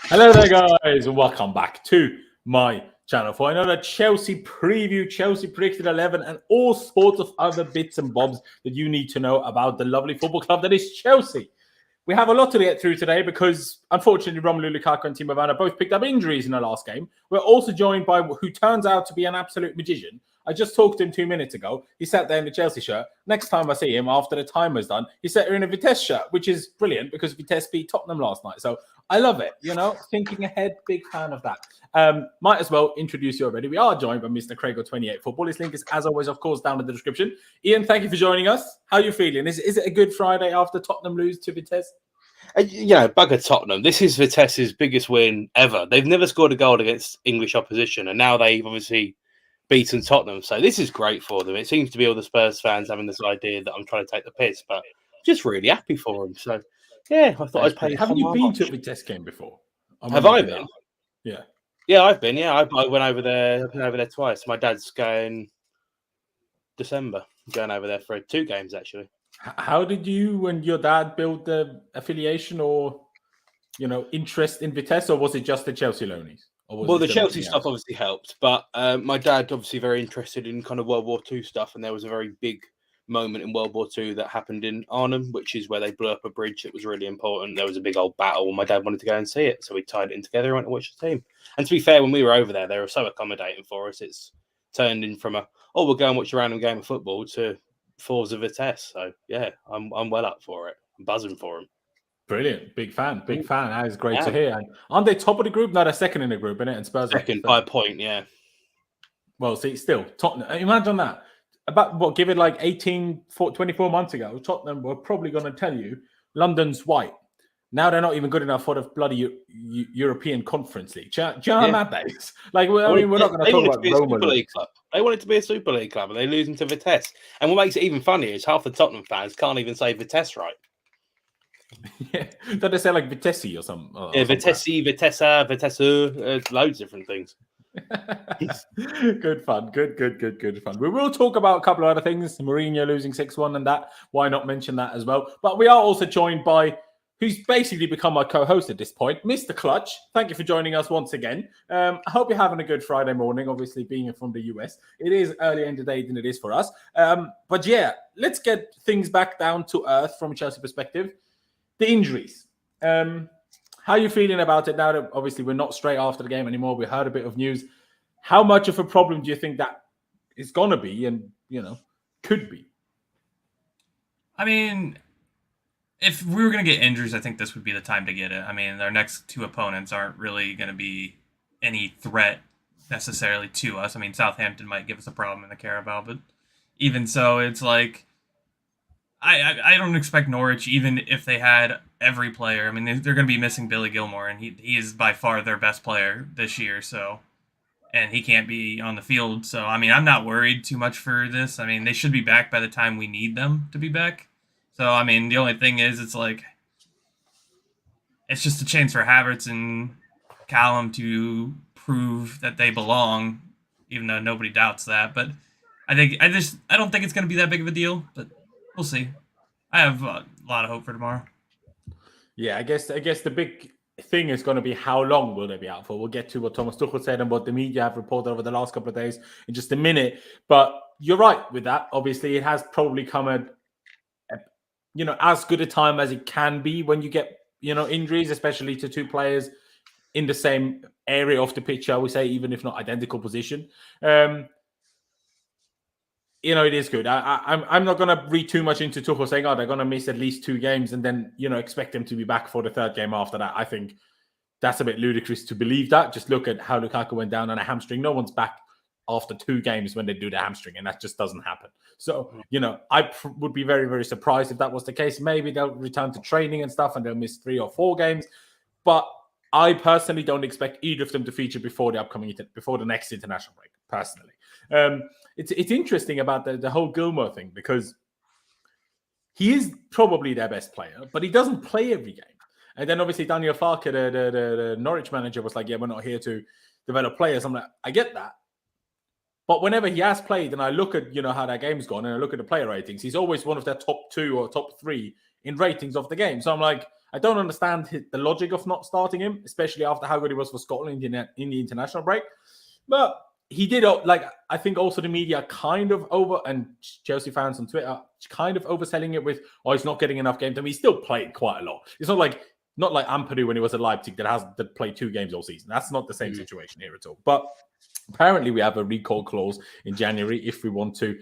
Hello there, guys, and welcome back to my channel for another Chelsea preview, Chelsea predicted 11, and all sorts of other bits and bobs that you need to know about the lovely football club that is Chelsea. We have a lot to get through today because, unfortunately, Romelu Lukaku and Timo Werner both picked up injuries in the last game. We're also joined by who turns out to be an absolute magician. I just talked to him 2 minutes ago. He sat there in the Chelsea shirt. Next time I see him, after the timer's done, he sat there in a Vitesse shirt, which is brilliant because Vitesse beat Tottenham last night. So I love it, thinking ahead, big fan of that. Might as well introduce you already. We are joined by Mr. Craig of 28 Football. His link is, as always, of course, down in the description. Ian, thank you for joining us. How are you feeling? Is it a good Friday after Tottenham lose to Vitesse? Bugger Tottenham. This is Vitesse's biggest win ever. They've never scored a goal against English opposition, and now they've obviously beaten Tottenham. So this is great for them. It seems to be all the Spurs fans having this idea that I'm trying to take the piss, but just really happy for them. So, yeah, I thought I'd pay. Haven't you been to a Vitesse game before? Have I been? Yeah. Yeah, I've been. Yeah, I went over there. I've been over there twice. My dad's going December. I'm going over there for 2 games, actually. How did you and your dad build the affiliation or, interest in Vitesse, or was it just the Chelsea loanies? Well, the Chelsea stuff obviously helped, but my dad obviously very interested in kind of World War II stuff, and there was a very big moment in World War II that happened in Arnhem, which is where they blew up a bridge that was really important. There was a big old battle, and my dad wanted to go and see it, so we tied it in together and went to watch the team. And to be fair, when we were over there, they were so accommodating for us. It's turned in from we'll go and watch a random game of football to Forza Vitesse. So yeah, I'm well up for it. I'm buzzing for them. Brilliant. Big fan. That is great to hear. And aren't they top of the group? No, they're second in the group, isn't it? And Spurs second by a point, yeah. Well, see, still, Tottenham. Imagine that. About, give it like 24 months ago, Tottenham were probably going to tell you London's white. Now they're not even good enough for the bloody European Conference League. Do you know how mad that is? Like, we're not going to talk about Roma. They want it to be a Super League club, and they're losing to Vitesse. And what makes it even funnier is half the Tottenham fans can't even say Vitesse right. Yeah, don't they say like Vitesse or something? Yeah, Vitesse, Vitesse, loads of different things. Good fun. Good fun. We will talk about a couple of other things. Mourinho losing 6-1 and that. Why not mention that as well? But we are also joined by who's basically become my co-host at this point, Mr. Clutch. Thank you for joining us once again. I hope you're having a good Friday morning, obviously being from the US. It is earlier in the day than it is for us. But yeah, let's get things back down to earth from a Chelsea perspective. The injuries. How are you feeling about it now that obviously we're not straight after the game anymore? We heard a bit of news. How much of a problem do you think that is going to be and, could be? I mean, if we were going to get injuries, I think this would be the time to get it. I mean, our next 2 opponents aren't really going to be any threat necessarily to us. I mean, Southampton might give us a problem in the Carabao, but even so, it's like, I don't expect Norwich, even if they had every player. I mean, they're going to be missing Billy Gilmore, and he is by far their best player this year. So, and he can't be on the field. So, I mean, I'm not worried too much for this. I mean, they should be back by the time we need them to be back. So, I mean, the only thing is, it's just a chance for Havertz and Callum to prove that they belong, even though nobody doubts that. But I don't think it's going to be that big of a deal. But we'll see. I have a lot of hope for tomorrow. Yeah, I guess the big thing is going to be how long will they be out for. We'll get to what Thomas Tuchel said and what the media have reported over the last couple of days in just a minute. But you're right with that. Obviously, it has probably come at as good a time as it can be when you get injuries, especially to 2 players in the same area of the pitch, shall we say, even if not identical position. It is good. I'm not going to read too much into Tuchel saying, they're going to miss at least 2 games and then, expect them to be back for the 3rd game after that. I think that's a bit ludicrous to believe that. Just look at how Lukaku went down on a hamstring. No one's back after 2 games when they do the hamstring, and that just doesn't happen. So, I would be very, very surprised if that was the case. Maybe they'll return to training and stuff and they'll miss 3 or 4 games. But I personally don't expect either of them to feature before the next international break, personally. It's interesting about the whole Gilmore thing because he is probably their best player, but he doesn't play every game. And then obviously Daniel Farke, the Norwich manager, was like, yeah, we're not here to develop players. I'm like, I get that. But whenever he has played and I look at, how that game's gone and I look at the player ratings, he's always one of their top 2 or top 3 in ratings of the game. So I'm like, I don't understand the logic of not starting him, especially after how good he was for Scotland in the international break. But he did, I think also the media kind of and Chelsea fans on Twitter kind of overselling it with, he's not getting enough game time. He still played quite a lot. It's not like Ampadu when he was at Leipzig that played 2 games all season. That's not the same situation here at all. But apparently we have a recall clause in January if we want to,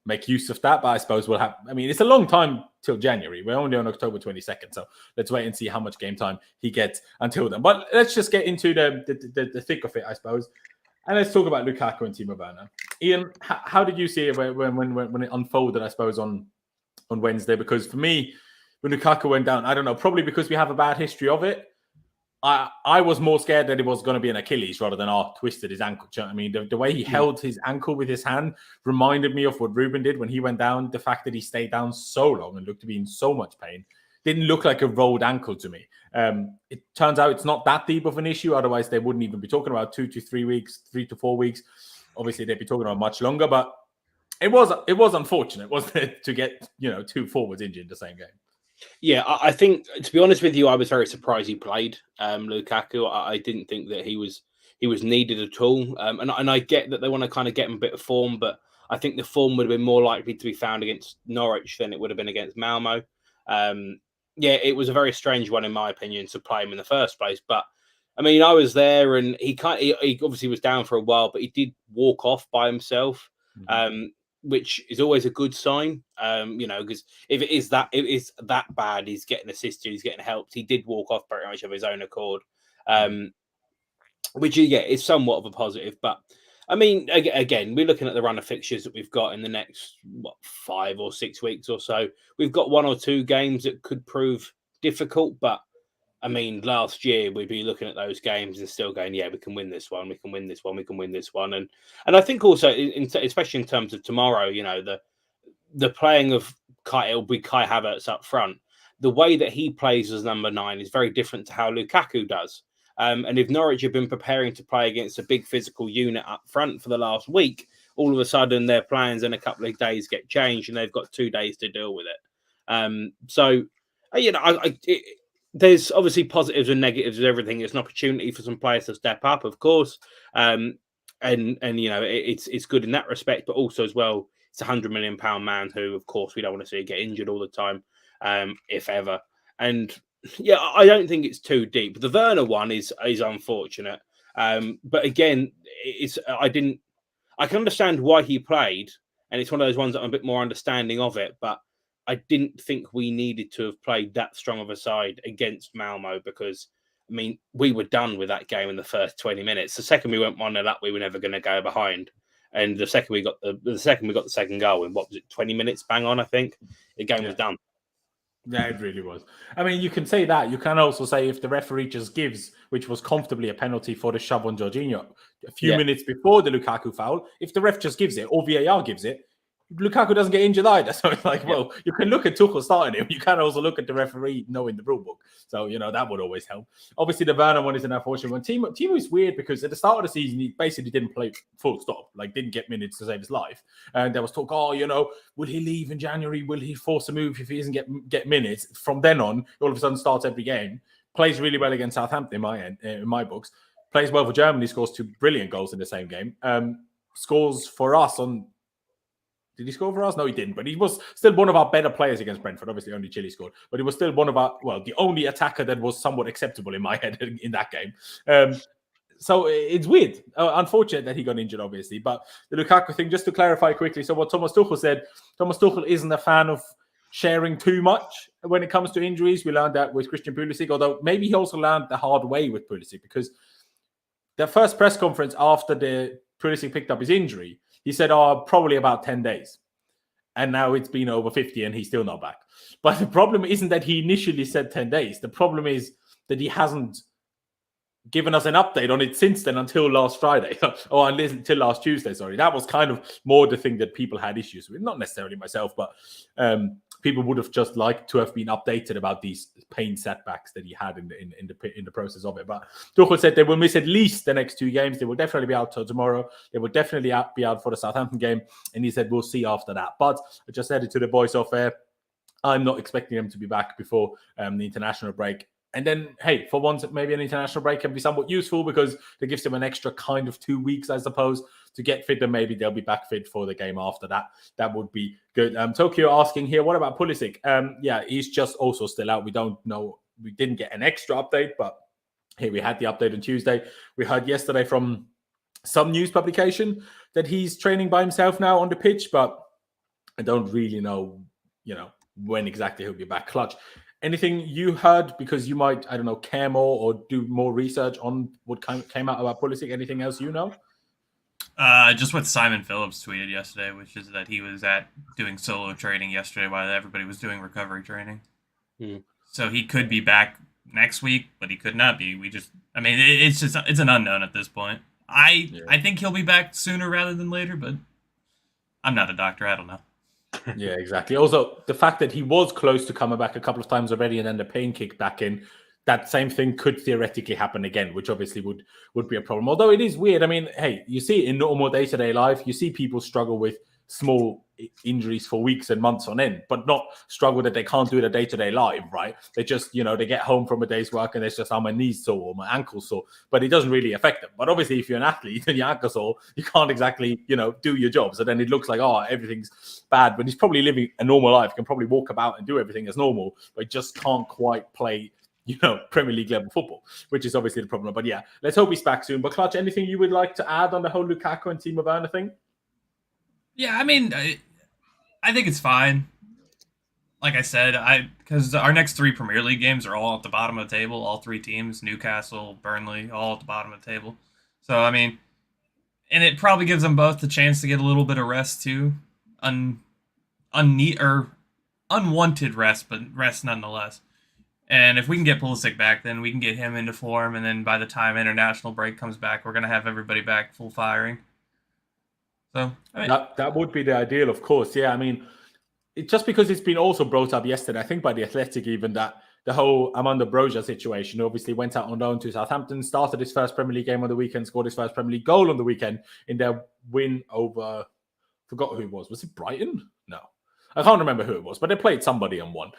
make use of that. But I suppose we'll have, it's a long time till January. We're only on October 22nd. So let's wait and see how much game time he gets until then. But let's just get into the thick of it, I suppose. And let's talk about Lukaku and Timo Werner. Ian, how did you see it when it unfolded, I suppose, on Wednesday? Because for me, when Lukaku went down, I don't know, probably because we have a bad history of it, I was more scared that it was going to be an Achilles rather than twisted his ankle. Do you know what I mean? The way he held his ankle with his hand reminded me of what Ruben did when he went down. The fact that he stayed down so long and looked to be in so much pain didn't look like a rolled ankle to me. It turns out it's not that deep of an issue. Otherwise, they wouldn't even be talking about 2 to 3 weeks, 3 to 4 weeks. Obviously, they'd be talking about much longer. But it was unfortunate, wasn't it, to get 2 forwards injured in the same game. Yeah, I think, to be honest with you, I was very surprised he played Lukaku. I didn't think that he was needed at all. And I get that they want to kind of get him a bit of form, but I think the form would have been more likely to be found against Norwich than it would have been against Malmo. It was a very strange one, in my opinion, to play him in the first place. But, I was there and he obviously was down for a while, but he did walk off by himself. Which is always a good sign, because if it is that bad, he's getting assisted, he's getting helped. He did walk off pretty much of his own accord, which is somewhat of a positive. But again, we're looking at the run of fixtures that we've got in the next 5 or 6 weeks or so. We've got 1 or 2 games that could prove difficult, but last year we'd be looking at those games and still going, yeah, we can win this one, we can win this one, we can win this one. And I think also, especially in terms of tomorrow, the playing of Kai Havertz up front, the way that he plays as number 9 is very different to how Lukaku does. And if Norwich have been preparing to play against a big physical unit up front for the last week, all of a sudden their plans in a couple of days get changed and they've got 2 days to deal with it. There's obviously positives and negatives with everything. It's an opportunity for some players to step up, of course. It's good in that respect, but also as well, it's £100 million man who, of course, we don't want to see get injured all the time, if ever. And I don't think it's too deep. The Werner one is unfortunate. But again, I can understand why he played, and it's one of those ones that I'm a bit more understanding of it, but I didn't think we needed to have played that strong of a side against Malmo because, we were done with that game in the first 20 minutes. The second we went 1-0 up, we were never going to go behind. And the second we got the second goal in 20 minutes, bang on, I think the game was done. Yeah, it really was. You can say that. You can also say if the referee just gives, which was comfortably a penalty for the shove on Jorginho a few minutes before the Lukaku foul, if the ref just gives it or VAR gives it, Lukaku doesn't get injured either. So it's like, well, you can look at Tuchel starting him. You can also look at the referee knowing the rule book. So, that would always help. Obviously, the Werner one is an unfortunate one. Timo is weird because at the start of the season, he basically didn't play full stop. Didn't get minutes to save his life. And there was talk, will he leave in January? Will he force a move if he doesn't get minutes? From then on, all of a sudden starts every game. Plays really well against Southampton in my books. Plays well for Germany. Scores 2 brilliant goals in the same game. Scores for us on... Did he score for us? No, he didn't. But he was still one of our better players against Brentford. Obviously, only Chile scored. But he was still one of the only attacker that was somewhat acceptable in my head in that game. So it's weird. Unfortunate that he got injured, obviously. But the Lukaku thing, just to clarify quickly. So what Thomas Tuchel said, Thomas Tuchel isn't a fan of sharing too much when it comes to injuries. We learned that with Christian Pulisic, although maybe he also learned the hard way with Pulisic because the first press conference after the Pulisic picked up his injury, he said, probably about 10 days. And now it's been over 50 and he's still not back. But the problem isn't that he initially said 10 days. The problem is that he hasn't given us an update on it since then until last Friday. Or until last Tuesday, sorry. That was kind of more the thing that people had issues with. Not necessarily myself, but people would have just liked to have been updated about these pain setbacks that he had in the process of it. But Tuchel said they will miss at least the next 2 games. They will definitely be out till tomorrow. They will definitely be out for the Southampton game. And he said, we'll see after that. But I just said it to the boys off air. I'm not expecting him to be back before the international break. And then, hey, for once, maybe an international break can be somewhat useful because it gives him an extra kind of 2 weeks, I suppose, to get fit. And maybe they'll be back fit for the game after that. That would be good. Tokyo asking here, what about Pulisic? Yeah, he's just also still out. We don't know. We didn't get an extra update, but here we had the update on Tuesday. We heard yesterday from some news publication that he's training by himself now on the pitch, but I don't really know, when exactly he'll be back. Clutch. Anything you heard, because you might, I don't know, care more or do more research on what came out about Pulisic? Anything else you know? Just what Simon Phillips tweeted yesterday, which is that he was doing solo training yesterday while everybody was doing recovery training. So he could be back next week, but he could not be. It's an unknown at this point. I think he'll be back sooner rather than later, but I'm not a doctor. I don't know. Yeah, exactly. Also, the fact that he was close to coming back a couple of times already and then the pain kicked back in, that same thing could theoretically happen again, which obviously would be a problem. Although it is weird. I mean, hey, you see it in normal day-to-day life. You see people struggle with small injuries for weeks and months on end, but not struggle that they can't do it a day-to-day life, right? They just, they get home from a day's work and it's just, my knee's sore or my ankle's sore, but it doesn't really affect them. But obviously, if you're an athlete and your ankle's sore, you can't exactly, do your job. So then it looks like, everything's bad, but he's probably living a normal life, can probably walk about and do everything as normal, but just can't quite play Premier League level football, which is obviously the problem. But yeah, let's hope he's back soon. But Clutch, anything you would like to add on the whole Lukaku and Timo Werner thing? Yeah, I mean, I think it's fine. Like I said, because our next 3 Premier League games are all at the bottom of the table. All 3 teams, Newcastle, Burnley, all at the bottom of the table. So, I mean, and it probably gives them both the chance to get a little bit of rest too. Unwanted rest, but rest nonetheless. And if we can get Pulisic back, then we can get him into form. And then by the time international break comes back, we're going to have everybody back full firing. So that would be the ideal, of course. Yeah, I mean, just because it's been also brought up yesterday, I think by the Athletic even, that the whole Armando Broja situation obviously went out on loan to Southampton, started his first Premier League game on the weekend, scored his first Premier League goal on the weekend in their win over, forgot who it was. Was it Brighton? No. I can't remember who it was, but they played somebody and won.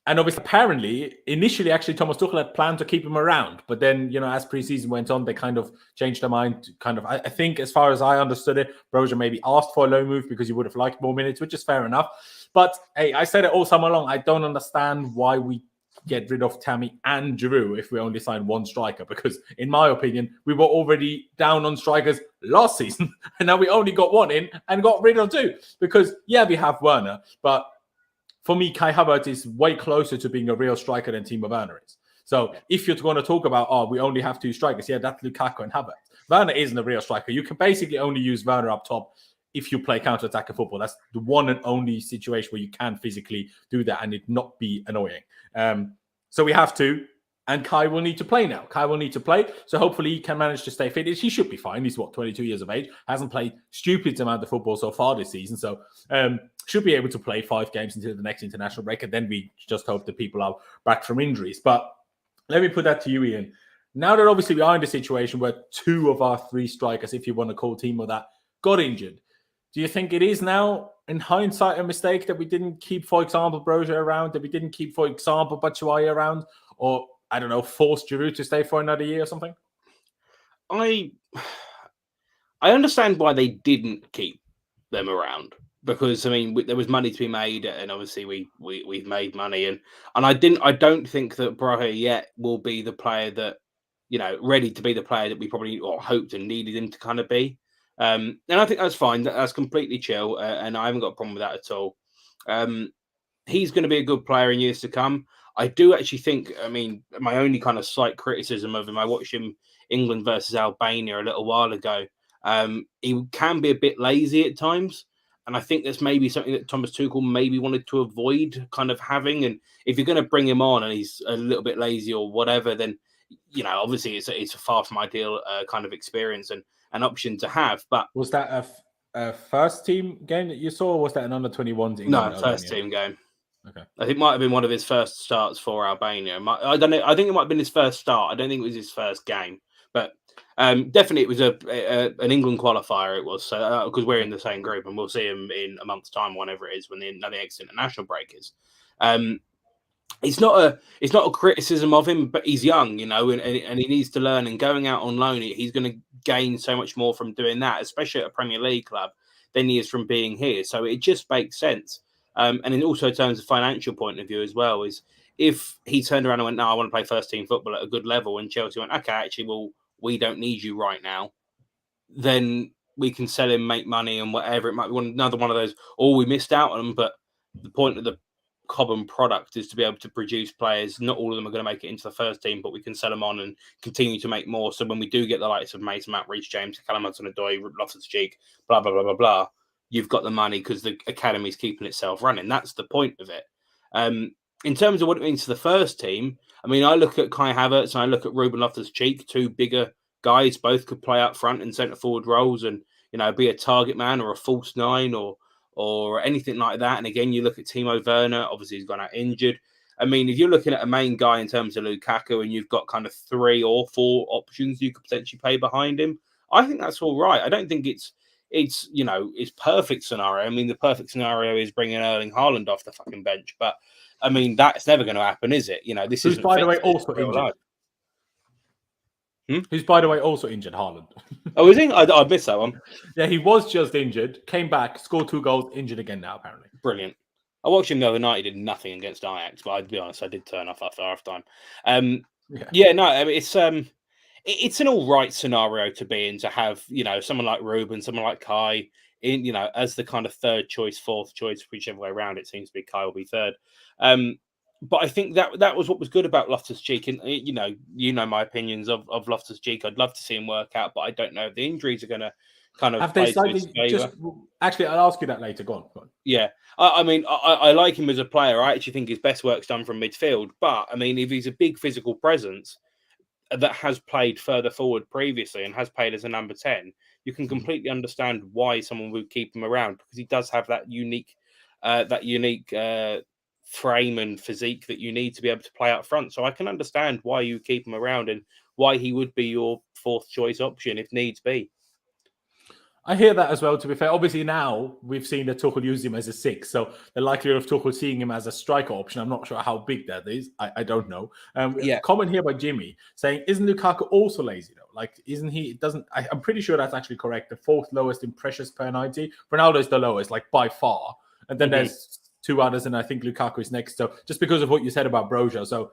And obviously, apparently, initially, actually, Thomas Tuchel had planned to keep him around. But then, as preseason went on, they kind of changed their mind. I think, as far as I understood it, Broja maybe asked for a loan move because he would have liked more minutes, which is fair enough. But, hey, I said it all summer long. I don't understand why we get rid of Tammy and Giroud if we only sign one striker. Because, in my opinion, we were already down on strikers last season. And now we only got one in and got rid of 2. Because, yeah, we have Werner, but for me, Kai Havertz is way closer to being a real striker than Timo Werner is. So if you're going to talk about, we only have 2 strikers, yeah, that's Lukaku and Havertz. Werner isn't a real striker. You can basically only use Werner up top if you play counter-attacker football. That's the one and only situation where you can physically do that and it not be annoying. So we have to, and Kai will need to play now. Kai will need to play, so hopefully he can manage to stay fit. He should be fine. He's, 22 years of age, hasn't played stupid amount of football so far this season, so should be able to play 5 games until the next international break, and then we just hope that people are back from injuries. But let me put that to you, Ian. Now that obviously we are in the situation where 2 of our 3 strikers, if you want to call Timo that, got injured, do you think it is now, in hindsight, a mistake that we didn't keep, for example, Broja around, that we didn't keep, for example, Batshuayi around, or, I don't know, force Giroud to stay for another year or something? I understand why they didn't keep them around. Because, I mean, there was money to be made, and obviously we've made money, and I don't think that Broja yet will be the player that, ready to be the player that we probably hoped and needed him to kind of be. And I think that's fine. That's completely chill, and I haven't got a problem with that at all. He's going to be a good player in years to come. I do actually think, I mean, my only kind of slight criticism of him, I watched him England versus Albania a little while ago. He can be a bit lazy at times. And I think that's maybe something that Thomas Tuchel maybe wanted to avoid kind of having. And if you're going to bring him on and he's a little bit lazy or whatever, then, obviously it's a far from ideal kind of experience and an option to have. But was that a first team game that you saw, or was that an under-21 team? No, first team game. Okay. I think it might have been one of his first starts for Albania. I don't know. I think it might have been his first start. I don't think it was his first game. But Definitely, it was an England qualifier. It was because we're in the same group, and we'll see him in a month's time, whenever it is, when the next international break is. It's not a criticism of him, but he's young, and he needs to learn. And going out on loan, he's going to gain so much more from doing that, especially at a Premier League club, than he is from being here. So it just makes sense. And in also terms of financial point of view as well, is if he turned around and went, "No, I want to play first team football at a good level," and Chelsea went, "Okay, actually, well, we don't need you right now," then we can sell him, make money, and whatever. It might be another one of those, we missed out on him. But the point of the Cobham product is to be able to produce players. Not all of them are going to make it into the first team, but we can sell them on and continue to make more. So when we do get the likes of Mason Mount, Reece James, Callum Hudson-Odoi, Loftus-Cheek, blah, blah, blah, blah, blah, you've got the money because the academy's keeping itself running. That's the point of it. In terms of what it means to the first team, I mean, I look at Kai Havertz and I look at Ruben Loftus-Cheek, two bigger guys, both could play up front in centre-forward roles and, be a target man or a false nine or anything like that. And again, you look at Timo Werner, obviously he's gone out injured. I mean, if you're looking at a main guy in terms of Lukaku and you've got kind of 3 or 4 options you could potentially pay behind him, I think that's all right. I don't think it's perfect scenario. I mean, the perfect scenario is bringing Erling Haaland off the fucking bench. But, I mean, that's never going to happen, is it? This is, by the way, also injured. Who's, by the way, also injured, Haaland. Oh, is he? I missed that one. Yeah, he was just injured, came back, scored 2 goals, injured again now, apparently. Brilliant. I watched him the other night. He did nothing against Ajax, but I'd be honest, I did turn off after half time. I mean, it's an all right scenario to be in, to have, someone like Ruben, someone like Kai in, as the kind of third choice, fourth choice, whichever way around. It seems to be Kai will be third. But I think that was what was good about Loftus-Cheek. And, you know my opinions of Loftus-Cheek. I'd love to see him work out, but I don't know if the injuries are going to kind of... Have they slightly Actually, I'll ask you that later. Go on. Yeah. I mean, I like him as a player. I actually think his best work's done from midfield. But, I mean, if he's a big physical presence that has played further forward previously and has played as a number 10, you can completely understand why someone would keep him around, because he does have that unique frame and physique that you need to be able to play up front. So I can understand why you keep him around and why he would be your 4th choice option if needs be. I hear that as well, to be fair. Obviously, now we've seen that Tuchel use him as a 6, so the likelihood of Tuchel seeing him as a striker option, I'm not sure how big that is. I don't know. Comment here by Jimmy saying, isn't Lukaku also lazy, though? Like, isn't he? I'm pretty sure that's actually correct. The 4th lowest in pressures per 90. Ronaldo's the lowest, like, by far. And then there's 2 others, and I think Lukaku is next. So just because of what you said about Broja. So,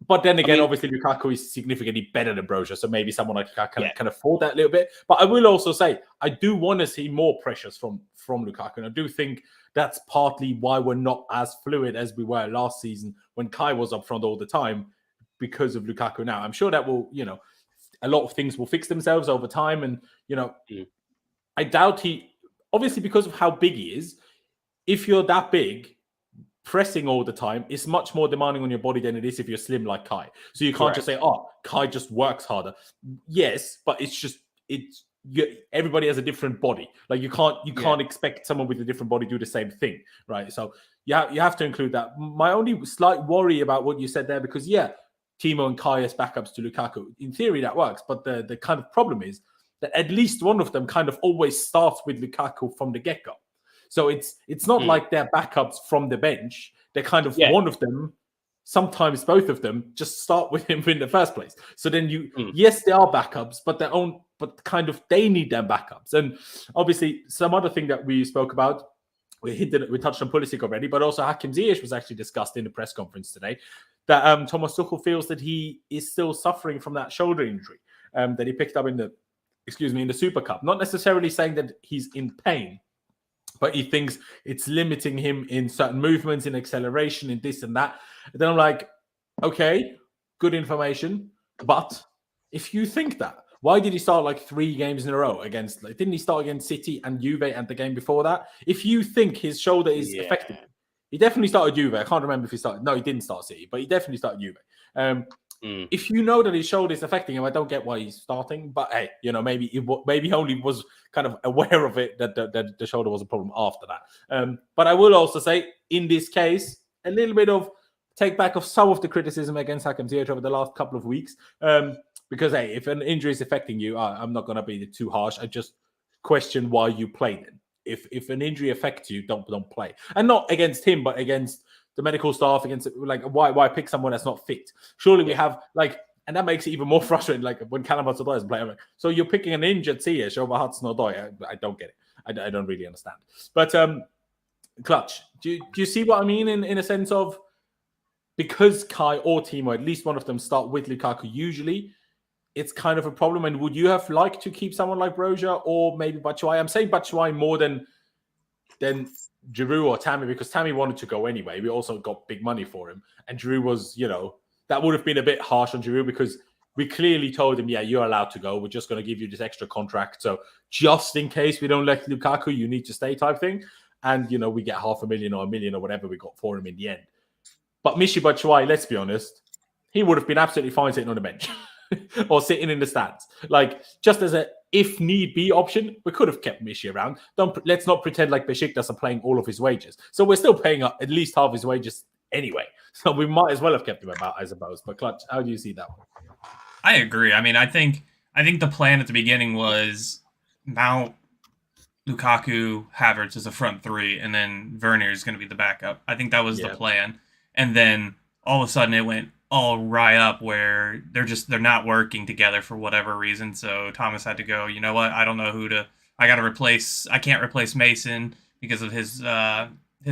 but then again, obviously Lukaku is significantly better than Broja, so maybe someone like Lukaku can afford that a little bit. But I will also say I do want to see more pressures from Lukaku, and I do think that's partly why we're not as fluid as we were last season when Kai was up front all the time, because of Lukaku. Now I'm sure that will, a lot of things will fix themselves over time, and I doubt obviously because of how big he is. If you're that big, pressing all the time is much more demanding on your body than it is if you're slim like Kai. So you can't just say, Kai just works harder. Yes, but everybody has a different body. Like you can't expect someone with a different body to do the same thing, right? So you have to include that. My only slight worry about what you said there, because Timo and Kai as backups to Lukaku, in theory that works, but the kind of problem is that at least one of them kind of always starts with Lukaku from the get-go. So it's not like they're backups from the bench. They're kind of one of them, sometimes both of them, just start with him in the first place. So then yes, they are backups, but kind of they need them backups. And obviously, some other thing that we spoke about, we touched on Pulisic already, but also Hakim Ziyech was actually discussed in the press conference today. That Thomas Tuchel feels that he is still suffering from that shoulder injury that he picked up in the Super Cup. Not necessarily saying that he's in pain, but he thinks it's limiting him in certain movements, in acceleration, in this and that. And then I'm like, okay, good information. But if you think that, why did he start like 3 games in a row against, didn't he start against City and Juve and the game before that? If you think his shoulder is affected, he definitely started Juve. I can't remember if he started. No, he didn't start City, but he definitely started Juve. If you know that his shoulder is affecting him, I don't get why he's starting. But hey, maybe he only was kind of aware of it, that the shoulder was a problem after that. But I will also say, in this case, a little bit of take back of some of the criticism against Hakim Ziyech over the last couple of weeks. Because hey, if an injury is affecting you, I'm not going to be too harsh. I just question why you played him. If an injury affects you, don't play, and not against him, but against the medical staff. Against why pick someone that's not fit? Surely we have and that makes it even more frustrating. Like when Callum Hudson-Odoi is playing, so you're picking an injured Ziyech over Hudson-Odoi. I don't get it. I don't really understand. But Clutch, do you see what I mean in a sense of, because Kai or Timo, at least one of them, start with Lukaku usually, it's kind of a problem. And would you have liked to keep someone like Broja or maybe Batshuayi? I'm saying Batshuayi more than Giroud or Tammy, because Tammy wanted to go anyway. We also got big money for him. And Giroud was, that would have been a bit harsh on Giroud, because we clearly told him, yeah, you're allowed to go. We're just going to give you this extra contract. So just in case we don't let Lukaku, you need to stay type thing. And, we get $500,000 or $1 million or whatever we got for him in the end. But Michy Batshuayi, let's be honest, he would have been absolutely fine sitting on the bench or sitting in the stands. Like, just as a if need be option, we could have kept Michy around. Let's not pretend like Besiktas are playing all of his wages. So we're still paying at least half his wages anyway. So we might as well have kept him about, I suppose. But Clutch, how do you see that one? I agree. I mean, I think the plan at the beginning was Mount, Lukaku, Havertz as a front three, and then Werner is going to be the backup. I think that was the plan. And then all of a sudden it went all right up where they're not working together for whatever reason. So Thomas had to go, you know what? I don't know I can't replace Mason because of his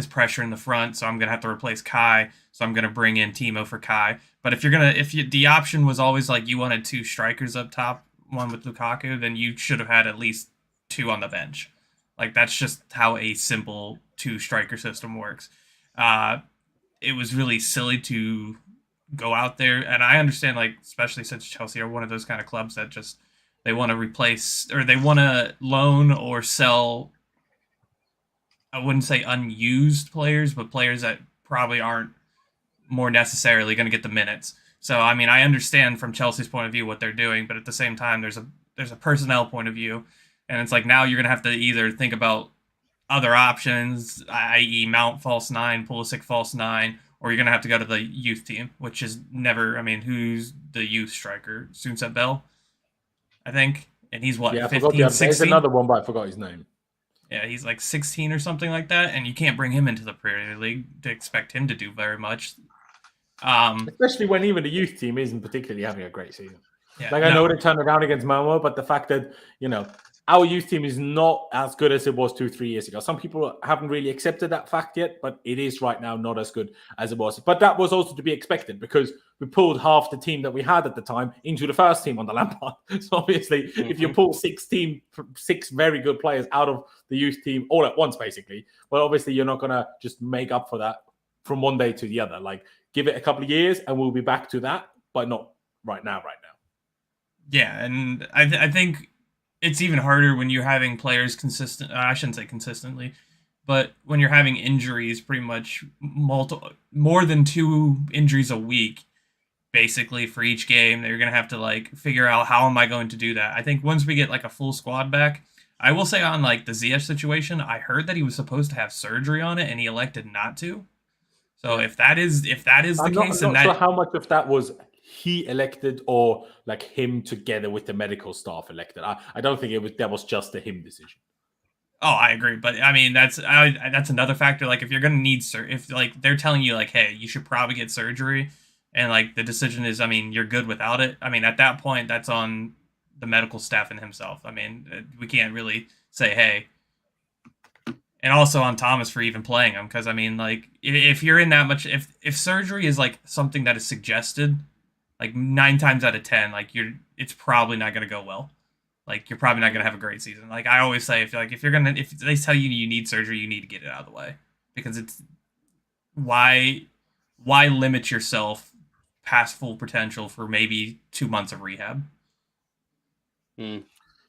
pressure in the front. So I'm going to have to replace Kai. So I'm going to bring in Timo for Kai. But the option was always like you wanted two strikers up top, one with Lukaku, then you should have had at least two on the bench. Like, that's just how a simple two striker system works. It was really silly to go out there, and I understand, like, especially since Chelsea are one of those kind of clubs that just they want to replace, or they want to loan or sell, I wouldn't say unused players, but players that probably aren't more necessarily going to get the minutes. So I mean, I understand from Chelsea's point of view what they're doing, but at the same time there's a personnel point of view, and it's like now you're going to have to either think about other options, i.e. Mount false 9, Pulisic false 9, or you're going to have to go to the youth team, which is never, I mean, who's the youth striker? Sunset Bell, I think. And he's what, 15, 16? There's another one, but I forgot his name. Yeah, he's like 16 or something like that, and you can't bring him into the Premier League to expect him to do very much. Especially when even the youth team isn't particularly having a great season. Yeah, I know they turned around against Malmo, but the fact that, our youth team is not as good as it was 2-3 years ago. Some people haven't really accepted that fact yet, but it is right now not as good as it was. But that was also to be expected because we pulled half the team that we had at the time into the first team on the Lampard. So obviously, if you pull 6 very good players out of the youth team all at once, basically, well, obviously you're not going to just make up for that from one day to the other. Like, give it a couple of years and we'll be back to that, but not right now. Yeah, and I think it's even harder when you're having players I shouldn't say consistently, but when you're having injuries, pretty much more than 2 injuries a week, basically for each game, that you're going to have to like figure out how am I going to do that. I think once we get like a full squad back, I will say on like the Ziyech situation, I heard that he was supposed to have surgery on it and he elected not to. So if that is the case, I'm not sure how much of that was he elected or like him together with the medical staff elected. I don't think that was just a him decision. Oh, I agree, but I mean that's another factor. Like if you're gonna need if like they're telling you like, hey, you should probably get surgery, and like the decision is, I mean, you're good without it. I mean, at that point, that's on the medical staff and himself. I mean, we can't really say, hey. And also on Thomas for even playing him, because I mean, like if you're in that much, if surgery is like something that is suggested, like 9 times out of 10, like it's probably not going to go well. Like you're probably not going to have a great season. Like I always say, if they tell you need surgery, you need to get it out of the way, because it's why limit yourself past full potential for maybe 2 months of rehab.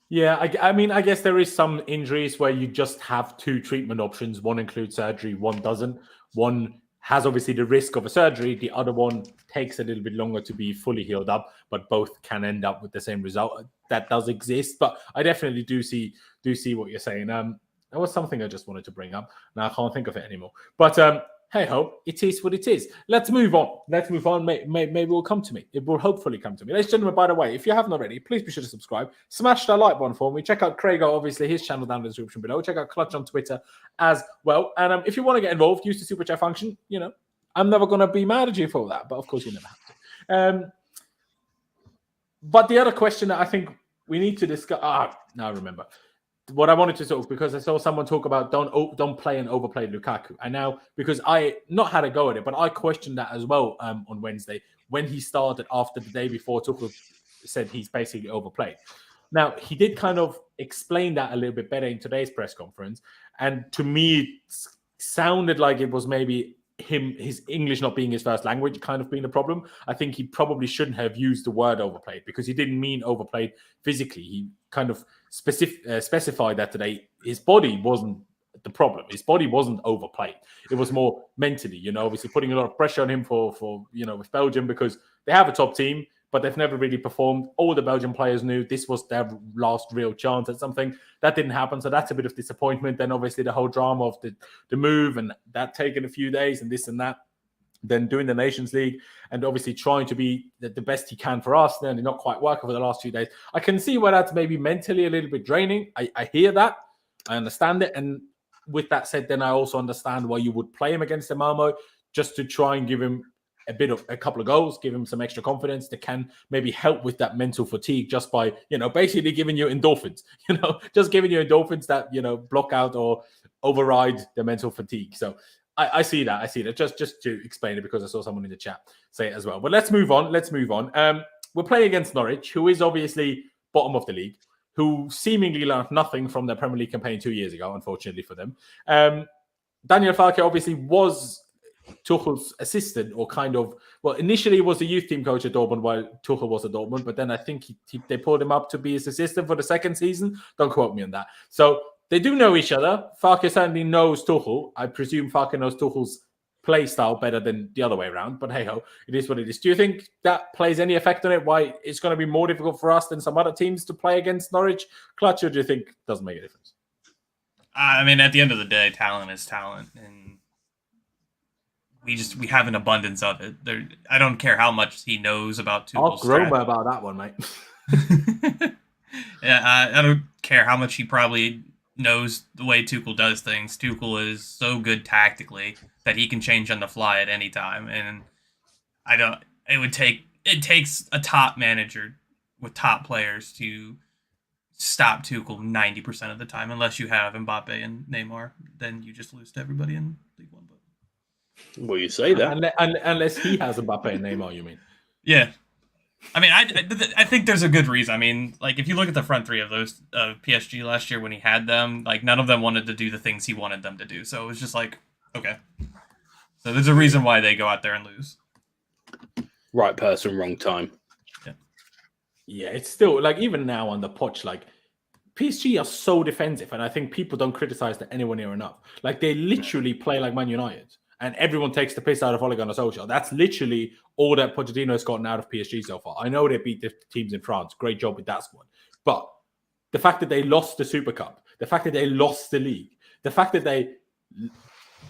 Yeah, I mean, I guess there is some injuries where you just have 2 treatment options. One includes surgery, one doesn't. One has obviously the risk of a surgery. The other one takes a little bit longer to be fully healed up, but both can end up with the same result. That does exist, but I definitely do see what you're saying. There was something I just wanted to bring up. Now I can't think of it anymore. But hey ho, it is what it is. Let's move on. Maybe it will come to me. It will hopefully come to me. Ladies and gentlemen, by the way, if you haven't already, please be sure to subscribe. Smash that like button for me. Check out Craigo, obviously, his channel down in the description below. Check out Clutch on Twitter as well. And if you want to get involved, use the super chat function. I'm never going to be mad at you for that. But of course, you never have to. But the other question that I think we need to discuss... now I remember. What I wanted to talk, because I saw someone talk about don't play and overplay Lukaku. And now, because I not had a go at it, but I questioned that as well on Wednesday when he started after the day before Tuchel said he's basically overplayed. Now, he did kind of explain that a little bit better in today's press conference. And to me, it sounded like it was maybe his English not being his first language kind of being a problem. I think he probably shouldn't have used the word overplayed, because he didn't mean overplayed physically. He kind of specified that today his body wasn't the problem. His body wasn't overplayed. It was more mentally, obviously putting a lot of pressure on him for with Belgium, because they have a top team, but they've never really performed. All the Belgian players knew this was their last real chance at something. That didn't happen, so that's a bit of disappointment. Then obviously the whole drama of the move, and that taking a few days and this and that. Then doing the Nations League and obviously trying to be the best he can for us, then not quite work over the last few days. I can see why that's maybe mentally a little bit draining. I hear that. I understand it. And with that said, then I also understand why you would play him against the Malmo, just to try and give him a couple of goals, give him some extra confidence that can maybe help with that mental fatigue, just by, basically giving you endorphins, just giving you endorphins that, block out or override the mental fatigue. So I see that. Just to explain it, because I saw someone in the chat say it as well. But let's move on. We're playing against Norwich, who is obviously bottom of the league, who seemingly learned nothing from their Premier League campaign 2 years ago, unfortunately for them. Daniel Farke obviously was Tuchel's assistant, or initially was the youth team coach at Dortmund while Tuchel was at Dortmund, but then I think they pulled him up to be his assistant for the second season. Don't quote me on that. So they do know each other. Farke certainly knows Tuchel. I presume Farke knows Tuchel's play style better than the other way around, but hey-ho, it is what it is. Do you think that plays any effect on it, why it's going to be more difficult for us than some other teams to play against Norwich? Clutch, or do you think it doesn't make a difference? I mean, at the end of the day, talent is talent, and we have an abundance of it. I don't care how much he knows about Tuchel's I'll grow about that one, mate. Yeah, I don't care how much he probably knows the way Tuchel does things. Tuchel is so good tactically that he can change on the fly at any time, and it takes a top manager with top players to stop Tuchel 90% of the time, unless you have Mbappe and Neymar. Then you just lose to everybody in League One. Well, you say that. Unless he has Mbappe and Neymar, you mean? Yeah. I mean, I think there's a good reason. I mean, like, if you look at the front three of those PSG last year when he had them, like, none of them wanted to do the things he wanted them to do. So it was just like, okay. So there's a reason why they go out there and lose. Right person, wrong time. Yeah, it's still, like, even now on the pitch, like, PSG are so defensive, and I think people don't criticize that anywhere near enough. Like, they literally play like Man United, and everyone takes the piss out of Ole Gunnar Solskjaer. That's literally all that Pochettino has gotten out of PSG so far. I know they beat the teams in France. Great job with that squad. But the fact that they lost the Super Cup, the fact that they lost the league, the fact that they,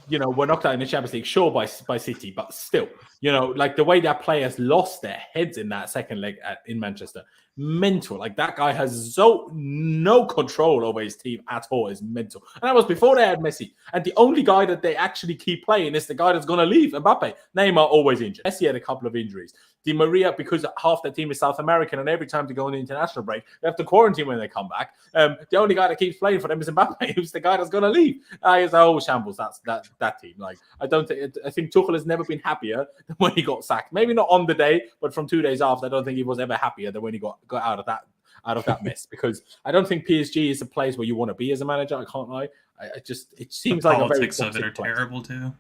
were knocked out in the Champions League, sure, by City, but still, like the way that players lost their heads in that second leg in Manchester, mental. Like, that guy has no control over his team at all. Is mental. And that was before they had Messi. And the only guy that they actually keep playing is the guy that's going to leave, Mbappe. Neymar always injured. Messi had a couple of injuries. Di Maria, because half the team is South American, and every time they go on the international break, they have to quarantine when they come back. The only guy that keeps playing for them is Mbappe, who's the guy that's going to leave. It's a whole shambles. That's that team. Like, I think Tuchel has never been happier than when he got sacked. Maybe not on the day, but from 2 days after, I don't think he was ever happier than when he got out of that mess. Because I don't think PSG is a place where you want to be as a manager. I can't lie. It seems like a very politics of it are terrible too.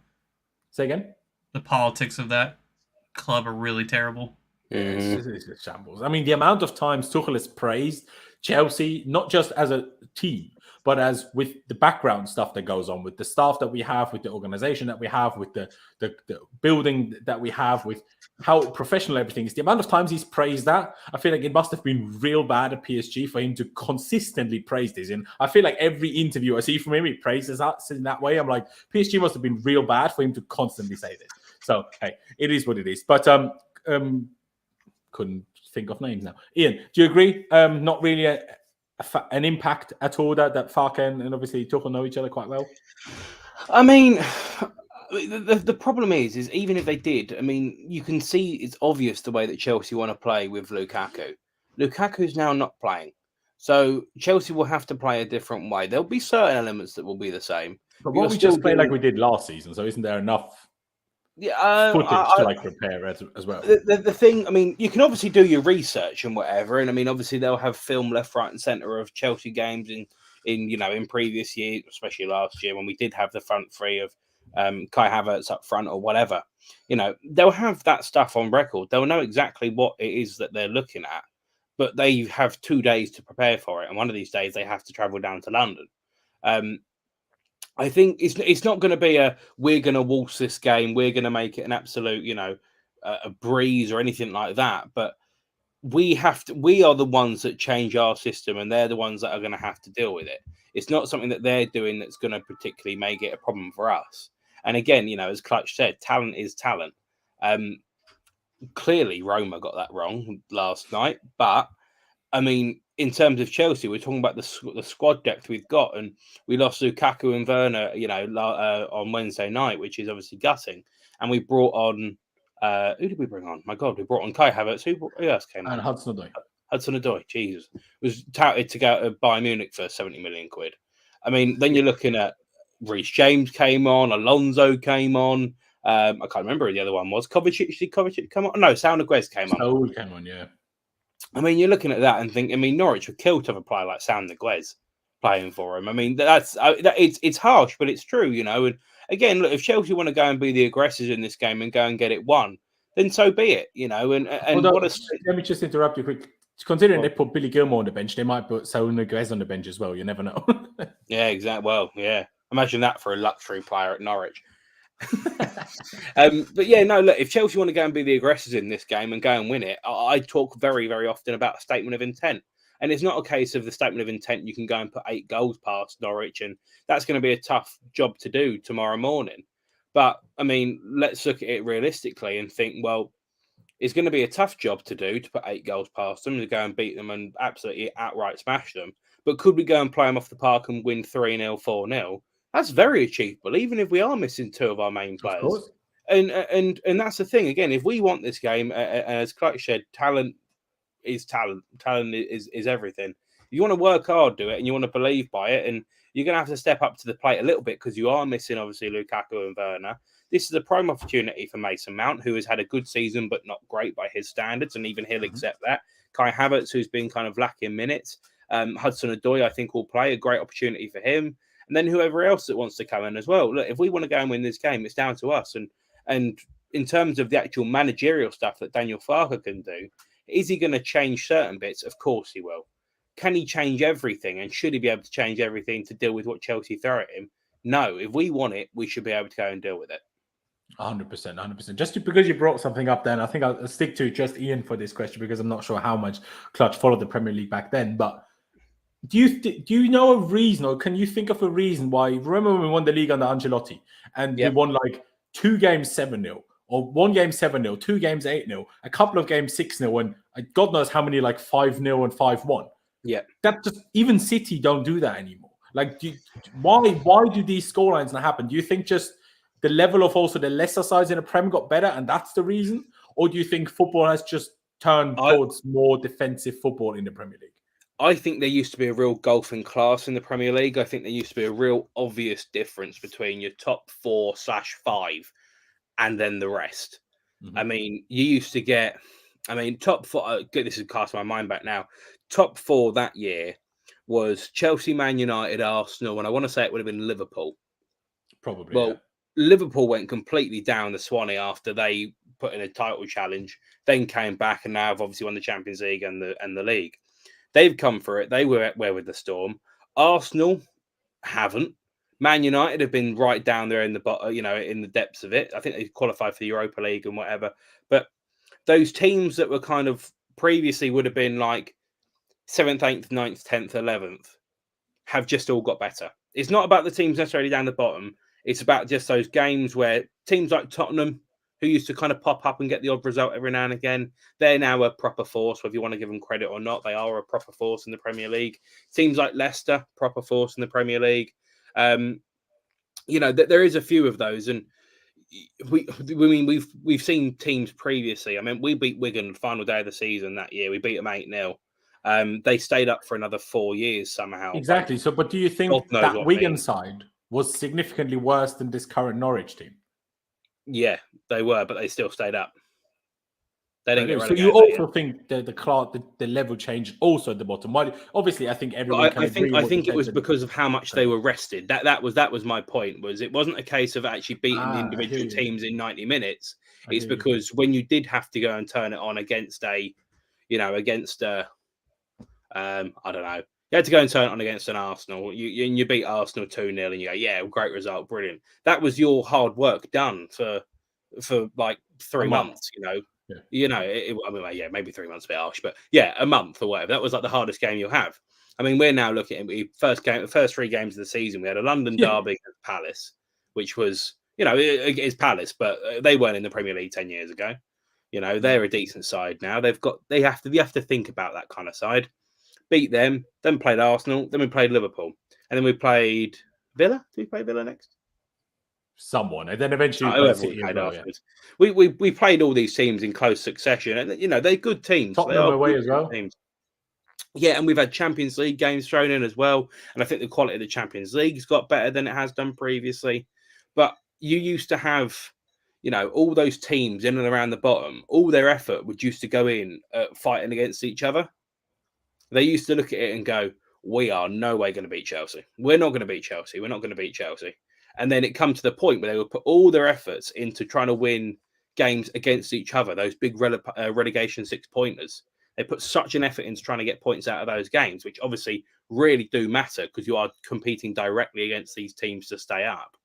Say again? The politics of that club are really terrible. It's a shambles. I mean, the amount of times Tuchel has praised Chelsea, not just as a team, but as with the background stuff that goes on, with the staff that we have, with the organization that we have, with the building that we have, with how professional everything is. The amount of times he's praised that, I feel like it must have been real bad at PSG for him to consistently praise this. And I feel like every interview I see from him, he praises us in that way. I'm like, PSG must have been real bad for him to constantly say this. So, hey, it is what it is. But couldn't think of names now. Ian, do you agree? Not really an impact at all that Farke and obviously Tuchel know each other quite well? I mean, the problem is even if they did, I mean, you can see it's obvious the way that Chelsea want to play with Lukaku. Lukaku's now not playing. So Chelsea will have to play a different way. There'll be certain elements that will be the same. But won't we just play like we did last season? So isn't there enough footage to like prepare as well? The thing, I mean, you can obviously do your research and whatever. And I mean, obviously they'll have film left, right and centre of Chelsea games in previous years, especially last year when we did have the front three of Kai Havertz up front or whatever. They'll have that stuff on record. They'll know exactly what it is that they're looking at, but they have 2 days to prepare for it. And one of these days they have to travel down to London. I think it's not going to be we're going to waltz this game, we're going to make it an absolute, a breeze or anything like that. But we are the ones that change our system, and they're the ones that are going to have to deal with it. It's not something that they're doing that's going to particularly make it a problem for us. And again, as Clutch said, talent is talent. Clearly, Roma got that wrong last night. But, I mean, in terms of Chelsea, we're talking about the squad depth we've got. And we lost Lukaku and Werner, on Wednesday night, which is obviously gutting. And we brought on... who did we bring on? My God, we brought on Kai Havertz. Who else came on? And Hudson-Odoi. Hudson-Odoi, Jesus. Was touted to go to Bayern Munich for 70 million quid. I mean, then you're looking at Reece James came on, Alonso came on. I can't remember who the other one was. Kovacic, did Kovacic come on? No, Saul Niguez came on. Saul came on, yeah. I mean, you're looking at that and think, Norwich would kill to have a player like Saul Niguez playing for him. I mean, it's harsh, but it's true, And again, look, if Chelsea want to go and be the aggressors in this game and go and get it won, then so be it, Let me just interrupt you quick. Considering they put Billy Gilmore on the bench, they might put Saul Niguez on the bench as well. You never know. Yeah, exactly. Well, yeah. Imagine that for a luxury player at Norwich. But yeah, no, look, if Chelsea want to go and be the aggressors in this game and go and win it, I talk very, very often about a statement of intent. And it's not a case of the statement of intent, you can go and put 8 goals past Norwich, and that's going to be a tough job to do tomorrow morning. But, I mean, let's look at it realistically and think, well, it's going to be a tough job to do to put 8 goals past them, to go and beat them and absolutely outright smash them. But could we go and play them off the park and win 3-0, 4-0? That's very achievable, even if we are missing 2 of our main players. And that's the thing. Again, if we want this game, as Clark said, talent is talent. Talent is everything. You want to work hard, do it, and you want to believe by it. And you're going to have to step up to the plate a little bit because you are missing, obviously, Lukaku and Werner. This is a prime opportunity for Mason Mount, who has had a good season, but not great by his standards. And even he'll accept that. Kai Havertz, who's been kind of lacking minutes. Hudson-Odoi, I think, will play. A great opportunity for him. And then whoever else that wants to come in as well. Look, if we want to go and win this game, it's down to us. And in terms of the actual managerial stuff that Daniel Farke can do, is he going to change certain bits? Of course he will. Can he change everything? And should he be able to change everything to deal with what Chelsea throw at him? No. If we want it, we should be able to go and deal with it. 100%. Just because you brought something up then, I think I'll stick to just Ian for this question because I'm not sure how much Clutch followed the Premier League back then. But do you know a reason, or can you think of a reason why? Remember when we won the league under Ancelotti and we won like 2 games 7-0, or 1 game 7-0, 2 games 8-0, a couple of games 6-0, and God knows how many like 5-0 and 5-1. Yeah, that just even City don't do that anymore. Like, why do these scorelines not happen? Do you think just the level of also the lesser sides in the Prem got better, and that's the reason, or do you think football has just turned towards more defensive football in the Premier League? I think there used to be a real golfing class in the Premier League. I think there used to be a real obvious difference between your top 4/5 and then the rest. Mm-hmm. I mean, you used to get, top 4, this is casting my mind back now. Top 4 that year was Chelsea, Man United, Arsenal, and I want to say it would have been Liverpool. Probably. Well, Liverpool went completely down the Swanee after they put in a title challenge, then came back and now have obviously won the Champions League and the league. They've come for it. They were with the storm. Arsenal haven't. Man United have been right down there in the bottom, in the depths of it. I think they qualified for the Europa League and whatever. But those teams that were kind of previously would have been like 7th, 8th, 9th, 10th, 11th have just all got better. It's not about the teams necessarily down the bottom. It's about just those games where teams like Tottenham, who used to kind of pop up and get the odd result every now and again, they're now a proper force, whether you want to give them credit or not. They are a proper force in the Premier League. Teams like Leicester, proper force in the Premier League. There is a few of those, and we've seen teams previously. I mean, we beat Wigan the final day of the season that year. We beat them 8-0. They stayed up for another 4 years somehow. Exactly. So, but do you think that Wigan side was significantly worse than this current Norwich team? Yeah, they were, but they still stayed up. They didn't get relegated. So you also think the level changed also at the bottom? Why? Obviously, I think everyone can agree. I think it was because of how much they were rested. That was my point. Was it wasn't a case of actually beating the individual teams in 90 minutes. It's because when you did have to go and turn it on against I don't know. You had to go and turn it on against an Arsenal. You beat Arsenal 2-0 and you go, yeah, great result, brilliant. That was your hard work done for like 3 months, maybe 3 months a bit harsh, but yeah, a month or whatever. That was like the hardest game you'll have. I mean, we're now looking at the first 3 games of the season. We had a London derby against Palace, which was, it's Palace, but they weren't in the Premier League 10 years ago. They're a decent side now. You have to think about that kind of side. Beat them, then we played Arsenal, then we played Liverpool, and then we played Villa. Did we play Villa next? Someone, and then eventually we played all these teams in close succession, and they're good teams. Tottenham away as well. Teams. Yeah, and we've had Champions League games thrown in as well, and I think the quality of the Champions League's got better than it has done previously. But you used to have, all those teams in and around the bottom, all their effort would used to go in fighting against each other. They used to look at it and go, we are no way going to beat Chelsea. We're not going to beat Chelsea. We're not going to beat Chelsea. And then it come to the point where they would put all their efforts into trying to win games against each other, those big relegation 6-pointers. They put such an effort into trying to get points out of those games, which obviously really do matter because you are competing directly against these teams to stay up.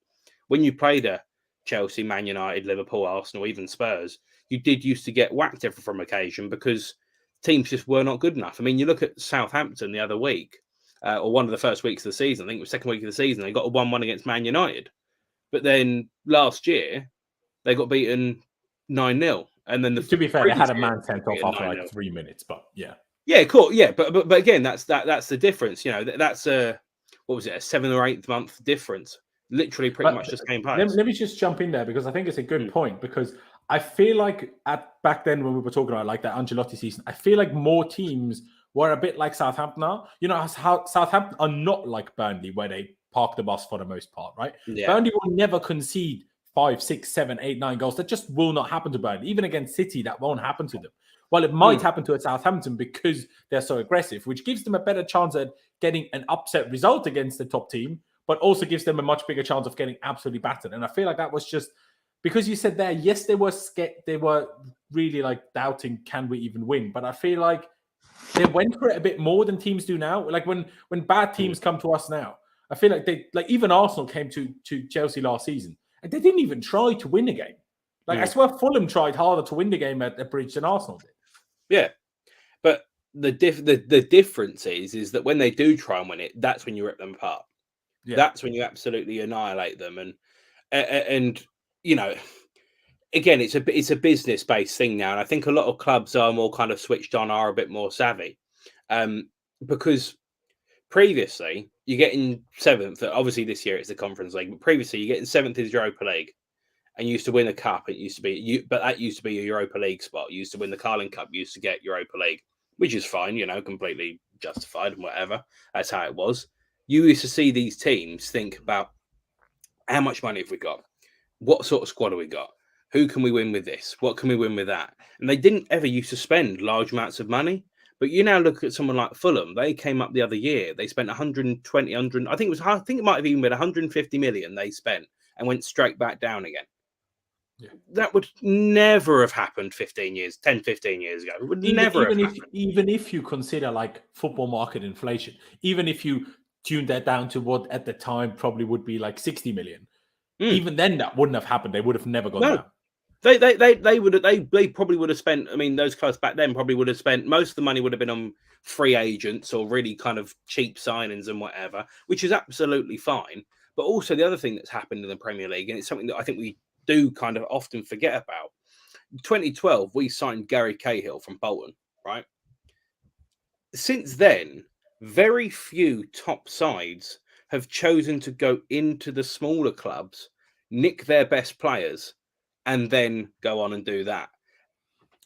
When you played a Chelsea, Man United, Liverpool, Arsenal, even Spurs, you did used to get whacked from occasion because teams just were not good enough. I mean, you look at Southampton the other week, or one of the first weeks of the season. I think it was second week of the season. They got a 1-1 against Man United. But then last year, they got beaten 9-0. And then to be fair, they had a man sent off after like 3 minutes. But yeah. Yeah, cool. Yeah, but again, that's the difference. That's a 7 or 8 month difference. Literally pretty much just came past. Let me just jump in there because I think it's a good point because I feel like back then when we were talking about like that Ancelotti season, I feel like more teams were a bit like Southampton are. How Southampton are not like Burnley where they park the bus for the most part, right? Yeah. Burnley will never concede 5, 6, 7, 8, 9 goals. That just will not happen to Burnley. Even against City, that won't happen to them. Well, it might happen to Southampton because they're so aggressive, which gives them a better chance at getting an upset result against the top team, but also gives them a much bigger chance of getting absolutely battered. And I feel like that was just because you said there, yes, they were scared. They were really like doubting, can we even win? But I feel like they went for it a bit more than teams do now. Like when bad teams come to us now, I feel like even Arsenal came to Chelsea last season and they didn't even try to win a game. I swear Fulham tried harder to win the game at the Bridge than Arsenal did. Yeah, but the difference is that when they do try and win it, that's when you rip them apart. Yeah. That's when you absolutely annihilate them. And again, it's a business based thing now, and I think a lot of clubs are more kind of switched on, are a bit more savvy, because previously you're getting 7th. Obviously, this year it's the Conference League, but previously you're getting 7th is Europa League. And you used to win a cup. It used to be but that used to be a Europa League spot. You used to win the Carling Cup. You used to get Europa League, which is fine, completely justified and whatever. That's how it was. You used to see these teams think about how much money have we got? What sort of squad have we got? Who can we win with this? What can we win with that? And they didn't ever used to spend large amounts of money. But you now look at someone like Fulham. They came up the other year. They spent 120, 100. I think it might have even been 150 million they spent and went straight back down again. Yeah. That would never have happened 15 years ago. It would never have happened. Even if you consider like football market inflation, even if you tune that down to what at the time probably would be like 60 million, even then that wouldn't have happened. They would have never gone down. They probably would have spent. I mean, those clubs back then probably would have spent most of the money would have been on free agents or really kind of cheap signings and whatever, which is absolutely fine. But also the other thing that's happened in the Premier League, and it's something that I think we do kind of often forget about. In 2012, we signed Gary Cahill from Bolton, right? Since then, very few top sides have chosen to go into the smaller clubs, nick their best players, and then go on and do that.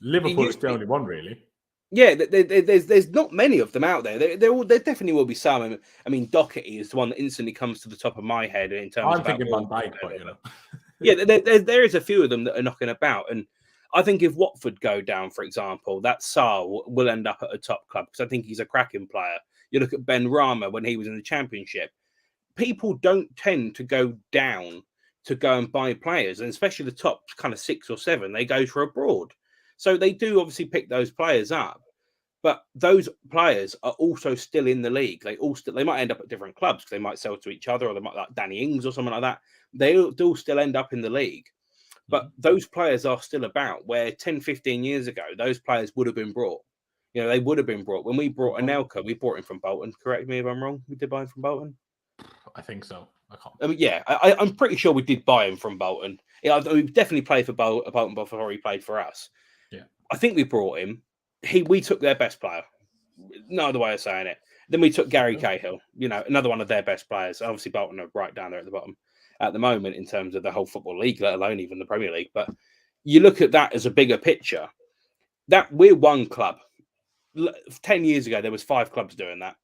Liverpool is the only one, really. Yeah, there's not many of them out there. There definitely will be some. I mean, Doherty is the one that instantly comes to the top of my head in terms of. I'm thinking Van Dijk, but yeah, there is a few of them that are knocking about, and I think if Watford go down, for example, that Sarr will end up at a top club because I think he's a cracking player. You look at Ben Rama when he was in the Championship. People don't tend to go down to go and buy players, and especially the top kind of 6 or 7, they go for abroad. So they do obviously pick those players up, but those players are also still in the league. They might end up at different clubs because they might sell to each other, or they might like Danny Ings or something like that. They do still end up in the league, but those players are still about. Where 10, 15 years ago, those players would have been brought. You know, they would have been brought. When we brought Anelka, we brought him from Bolton. Correct me if I'm wrong. We did buy him from Bolton. I think so. I can't. I mean, yeah, I'm pretty sure we did buy him from Bolton. Yeah, we definitely played for Bolton before he played for us. Yeah, I think we brought him. We took their best player. No other way of saying it. Then we took Gary Cahill. You know, another one of their best players. Obviously, Bolton are right down there at the bottom at the moment in terms of the whole football league, let alone even the Premier League. But you look at that as a bigger picture. That we're one club. 10 years ago, there was 5 clubs doing that.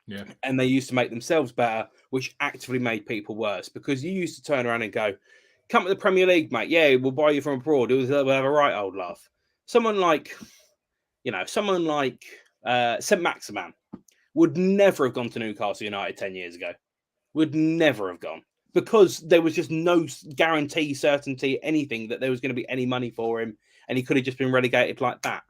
Yeah. And they used to make themselves better, which actively made people worse because you used to turn around and go, come to the Premier League, mate. Yeah, we'll buy you from abroad. We'll have a right old laugh. Someone like St. Maximan would never have gone to Newcastle United 10 years ago. Would never have gone because there was just no guarantee, certainty, anything that there was going to be any money for him. And he could have just been relegated like that.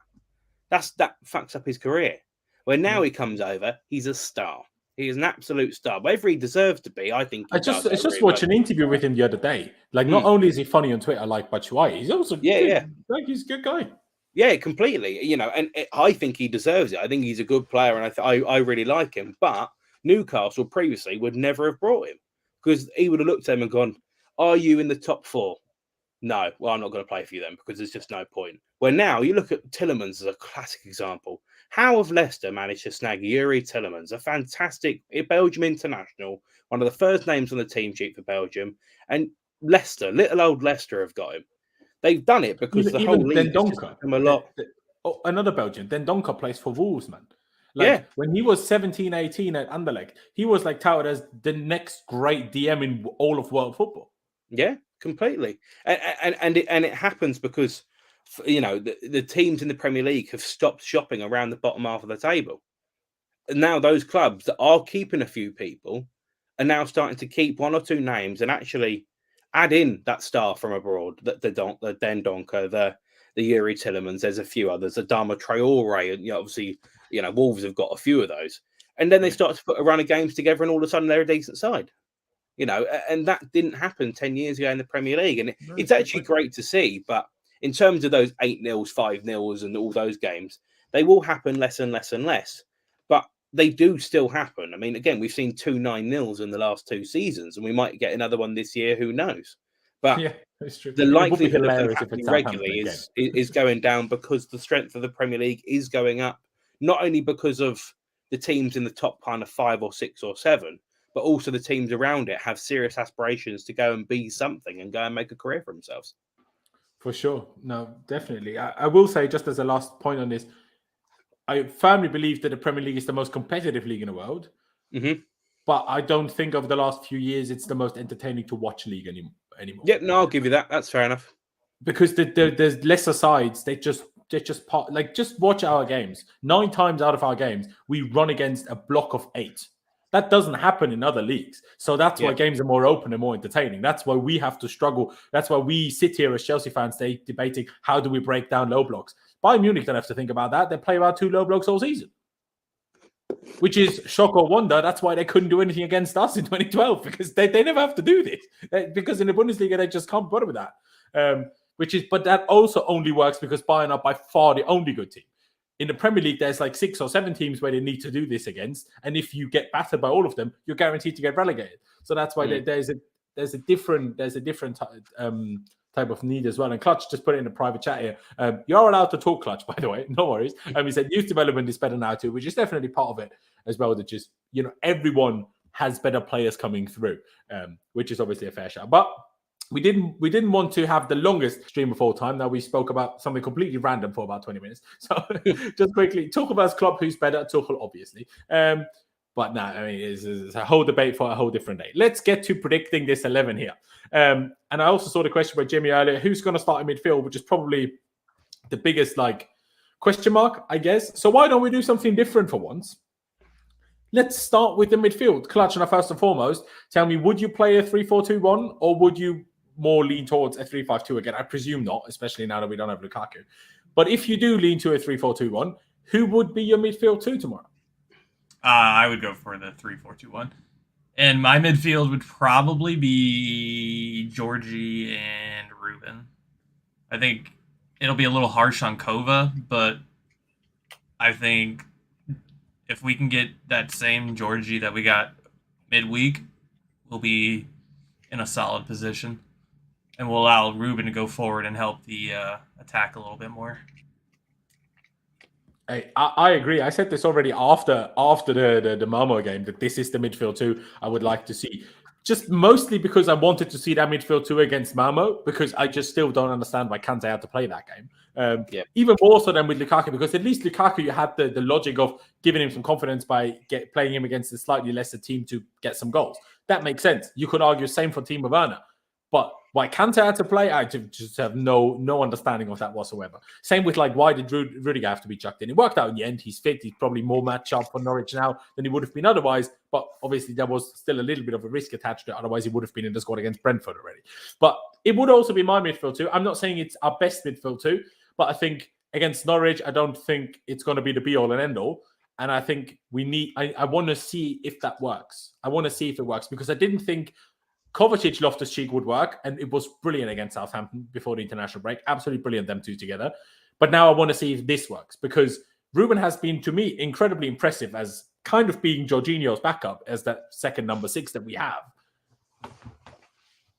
That fucks up his career. Where now he comes over, he's a star. He is an absolute star. Whatever he deserves to be, I think. I just watched an interview with him the other day. Like, not only is he funny on Twitter like Batshuayi, he's also like he's a good guy. Yeah, completely. You know, and I think he deserves it. I think he's a good player, and I really like him. But Newcastle previously would never have brought him because he would have looked at him and gone, "Are you in the top 4? No, well, I'm not going to play for you then because there's just no point." Where now you look at Tielemans as a classic example. How have Leicester managed to snag Yuri Tielemans, a fantastic Belgium international, one of the first names on the team sheet for Belgium, and Leicester, little old Leicester, have got him. They've done it because the whole league has them a lot. Another Belgian, Dendoncker plays for Wolves, man. Like, when he was 17, 18 at Anderlecht, he was like touted as the next great DM in all of world football. Yeah, completely. And it happens because, you know, the teams in the Premier League have stopped shopping around the bottom half of the table. And now those clubs that are keeping a few people are now starting to keep 1 or 2 names and actually add in that star from abroad, the Dendoncker, the Yuri Tielemans. There's a few others, the Adama Traore, and obviously, Wolves have got a few of those. And then they start to put a run of games together, and all of a sudden they're a decent side. And that didn't happen 10 years ago in the Premier League, and it's actually great to see. But in terms of those 8-0s, 5-0s, and all those games, they will happen less and less and less. But they do still happen. I mean, again, we've seen 2 9-0s in the last 2 seasons, and we might get another one this year. Who knows? But the likelihood of them happening regularly is going down because the strength of the Premier League is going up, not only because of the teams in the top kind of 5 or 6 or 7, but also the teams around it have serious aspirations to go and be something and go and make a career for themselves. For sure. No, definitely. I will say, just as a last point on this, I firmly believe that the Premier League is the most competitive league in the world. Mm-hmm. But I don't think over the last few years it's the most entertaining to watch league anymore. Yeah, no, I'll give you that. That's fair enough. Because there's lesser sides. They just watch our games. 9 times out of our games, we run against a block of 8. That doesn't happen in other leagues. So that's why games are more open and more entertaining. That's why we have to struggle. That's why we sit here as Chelsea fans debating how do we break down low blocks. Bayern Munich don't have to think about that. They play about 2 low blocks all season. Which is shock or wonder. That's why they couldn't do anything against us in 2012, because they never have to do this. Because in the Bundesliga, they just can't bother with that. but that also only works because Bayern are by far the only good team. In the Premier League, there's like 6 or 7 teams where they need to do this against, and if you get battered by all of them, you're guaranteed to get relegated. So that's why there's a different type of need as well. And Clutch just put it in a private chat here. You're allowed to talk, Clutch, by the way, no worries. He said youth development is better now too, which is definitely part of it as well. That just everyone has better players coming through, which is obviously a fair shout. But we didn't want to have the longest stream of all time. Now we spoke about something completely random for about 20 minutes. So just quickly, talk about Klopp, who's better. Tuchel, obviously. But no, I mean, it's a whole debate for a whole different day. Let's get to predicting this 11 here. And I also saw the question by Jimmy earlier, who's going to start in midfield, which is probably the biggest question mark, I guess. So why don't we do something different for once? Let's start with the midfield. Clutch, and first and foremost, tell me, would you play a 3-4-2-1 or would you more lean towards a 3-5-2 again? I presume not, especially now that we don't have Lukaku. But if you do lean to a 3-4-2-1, who would be your midfield 2 tomorrow? I would go for the 3-4-2-1. And my midfield would probably be Georgie and Ruben. I think it'll be a little harsh on Kova, but I think if we can get that same Georgie that we got midweek, we'll be in a solid position. And we'll allow Ruben to go forward and help the attack a little bit more. I agree. I said this already after the Malmo game, that this is the midfield 2 I would like to see. Just mostly because I wanted to see that midfield 2 against Malmo, because I just still don't understand why Kante had to play that game. Even more so than with Lukaku, because at least Lukaku, you had the logic of giving him some confidence by playing him against a slightly lesser team to get some goals. That makes sense. You could argue same for Timo Werner. But why Kante had to play, I just have no understanding of that whatsoever. Same with why did Rudiger have to be chucked in? It worked out in the end. He's fit. He's probably more match up for Norwich now than he would have been otherwise. But obviously there was still a little bit of a risk attached to it. Otherwise he would have been in the squad against Brentford already. But it would also be my midfield 2. I'm not saying it's our best midfield 2, but I think against Norwich, I don't think it's going to be the be-all and end-all. And I think I want to see if that works. I want to see if it works, because I didn't think Kovacic, Loftus-Cheek would work, and it was brilliant against Southampton before the international break. Absolutely brilliant, them two together. But now I want to see if this works, because Ruben has been, to me, incredibly impressive as kind of being Jorginho's backup as that second number 6 that we have.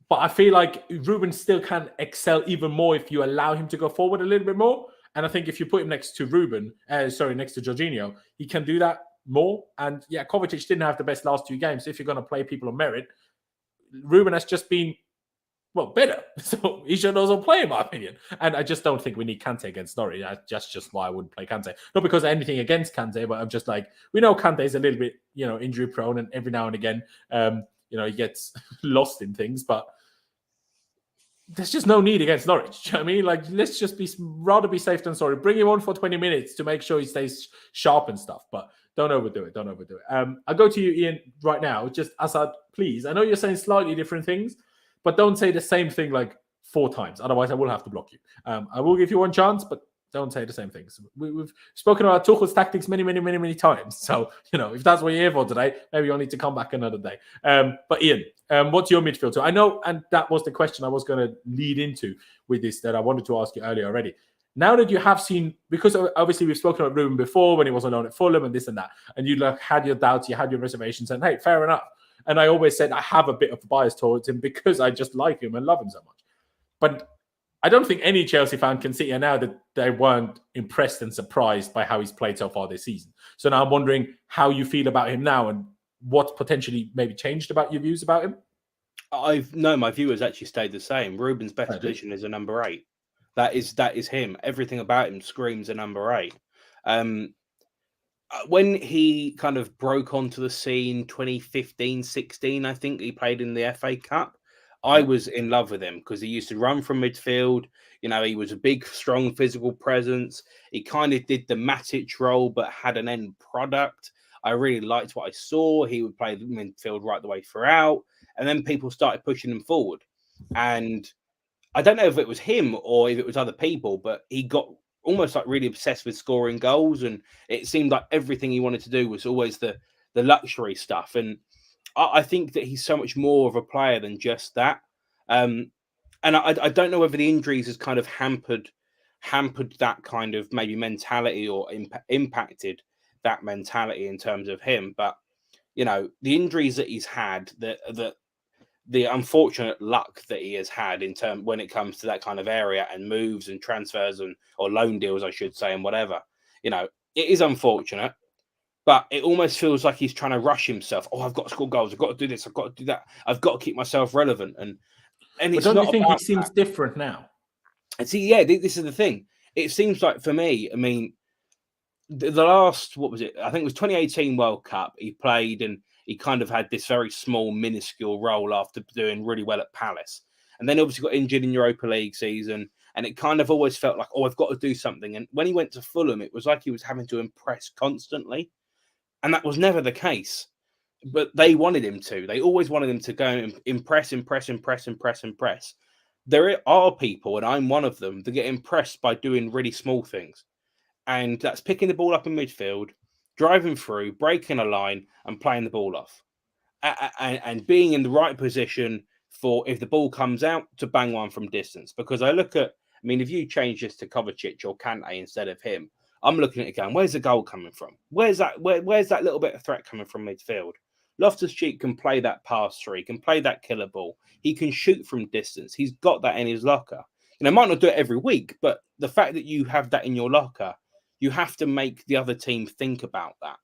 But I feel like Ruben still can excel even more if you allow him to go forward a little bit more. And I think if you put him next to next to Jorginho, he can do that more. And yeah, Kovacic didn't have the best last 2 games. If you're going to play people on merit, Ruben has just been, better. So he should also play, in my opinion. And I just don't think we need Kante against Norwich. That's just why I wouldn't play Kante. Not because of anything against Kante, but I'm just we know Kante is a little bit, injury prone, and every now and again, he gets lost in things, but there's just no need against Norwich. Do you know what I mean? Let's just rather be safe than sorry. Bring him on for 20 minutes to make sure he stays sharp and stuff, but don't overdo it. I'll go to you, Ian, right now. Just Assad, please. I know you're saying slightly different things, but don't say the same thing 4 times. Otherwise, I will have to block you. I will give you one chance, but don't say the same things. We've spoken about Tuchel's tactics many times. So, if that's what you're here for today, maybe you'll need to come back another day. But Ian, what's your midfield? So I know, and that was the question I was going to lead into with this that I wanted to ask you earlier already. Now that you have seen, because obviously we've spoken about Ruben before when he was alone at Fulham and this and that, and you had your doubts, you had your reservations, and hey, fair enough. And I always said I have a bit of a bias towards him because I just like him and love him so much. But I don't think any Chelsea fan can sit here now that they weren't impressed and surprised by how he's played so far this season. So now I'm wondering how you feel about him now and what potentially maybe changed about your views about him. My view has actually stayed the same. Ruben's best position is a number 8. That is him. Everything about him screams a number 8. When he kind of broke onto the scene 2015-16, I think he played in the FA Cup. I was in love with him because he used to run from midfield. He was a big, strong physical presence. He kind of did the Matic role, but had an end product. I really liked what I saw. He would play the midfield right the way throughout. And then people started pushing him forward. And I don't know if it was him or if it was other people, but he got almost really obsessed with scoring goals. And it seemed like everything he wanted to do was always the luxury stuff. And I think that he's so much more of a player than just that. And I don't know whether the injuries has kind of hampered that kind of maybe mentality or impacted that mentality in terms of him. But, you know, the injuries that he's had, the unfortunate luck that he has had in term when it comes to that kind of area and moves and transfers or loan deals, I should say, and whatever, you know, it is unfortunate. But it almost feels like he's trying to rush himself. Oh, I've got to score goals. I've got to do this. I've got to do that. I've got to keep myself relevant. And but don't you think he seems different now? And see, yeah, this is the thing. It seems like for me, I mean, the last, what was it? I think it was 2018 World Cup. He played and he kind of had this very small, minuscule role after doing really well at Palace. And then obviously got injured in Europa League season. And it kind of always felt like, oh, I've got to do something. And when he went to Fulham, it was like he was having to impress constantly. And that was never the case. But they wanted him to. They always wanted him to go and impress. There are people, and I'm one of them, that get impressed by doing really small things. And that's picking the ball up in midfield, driving through, breaking a line, and playing the ball off. And being in the right position for, if the ball comes out, to bang one from distance. Because I look at, I mean, if you change this to Kovacic or Kante instead of him, I'm looking at it going, where's the goal coming from? Where's that little bit of threat coming from midfield? Loftus-Cheek can play that pass through. He can play that killer ball. He can shoot from distance. He's got that in his locker. You know, might not do it every week, but the fact that you have that in your locker, you have to make the other team think about that.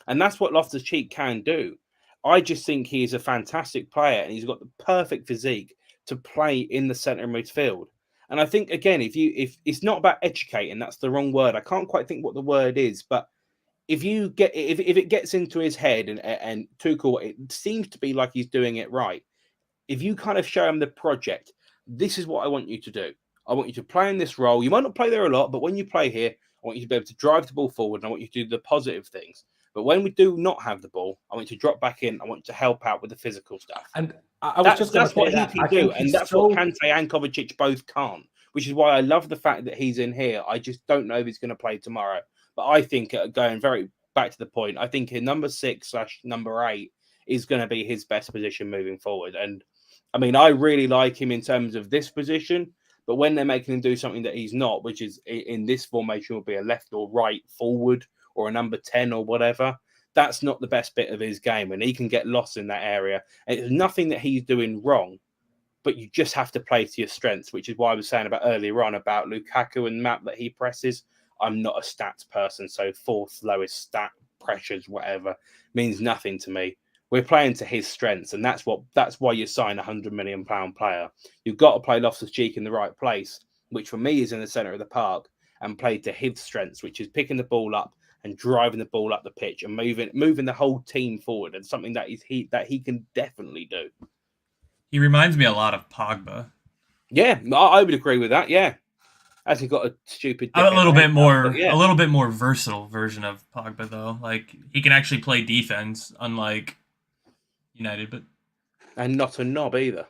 And that's what Loftus-Cheek can do. I just think he is a fantastic player and he's got the perfect physique to play in the centre of midfield. And I think, again, if it's not about educating, that's the wrong word. I can't quite think what the word is, but if it gets into his head and Tuchel, it seems to be like he's doing it right. If you kind of show him the project, this is what I want you to do. I want you to play in this role. You might not play there a lot, but when you play here, I want you to be able to drive the ball forward and I want you to do the positive things. But when we do not have the ball, I want you to drop back in. I want you to help out with the physical stuff. And that's what he can do. And that's what Kante and Kovacic both can't, which is why I love the fact that he's in here. I just don't know if he's going to play tomorrow. But I think, going very back to the point, I think in number 6/number 8 is going to be his best position moving forward. And I mean, I really like him in terms of this position. But when they're making him do something that he's not, which is in this formation will be a left or right forward or a number 10 or whatever, that's not the best bit of his game. And he can get lost in that area. And it's nothing that he's doing wrong, but you just have to play to your strengths, which is why I was saying about earlier on about Lukaku and map that he presses. I'm not a stats person, so fourth lowest stat pressures, whatever, means nothing to me. We're playing to his strengths, and that's why you sign a £100 million player. You've got to play Loftus-Cheek in the right place, which for me is in the centre of the park, and play to his strengths, which is picking the ball up and driving the ball up the pitch and moving the whole team forward, and something that he can definitely do. He reminds me a lot of Pogba. Yeah, I would agree with that. Yeah, as he got a stupid, a little bit more versatile version of Pogba though. Like he can actually play defense, unlike United, but and not a knob either.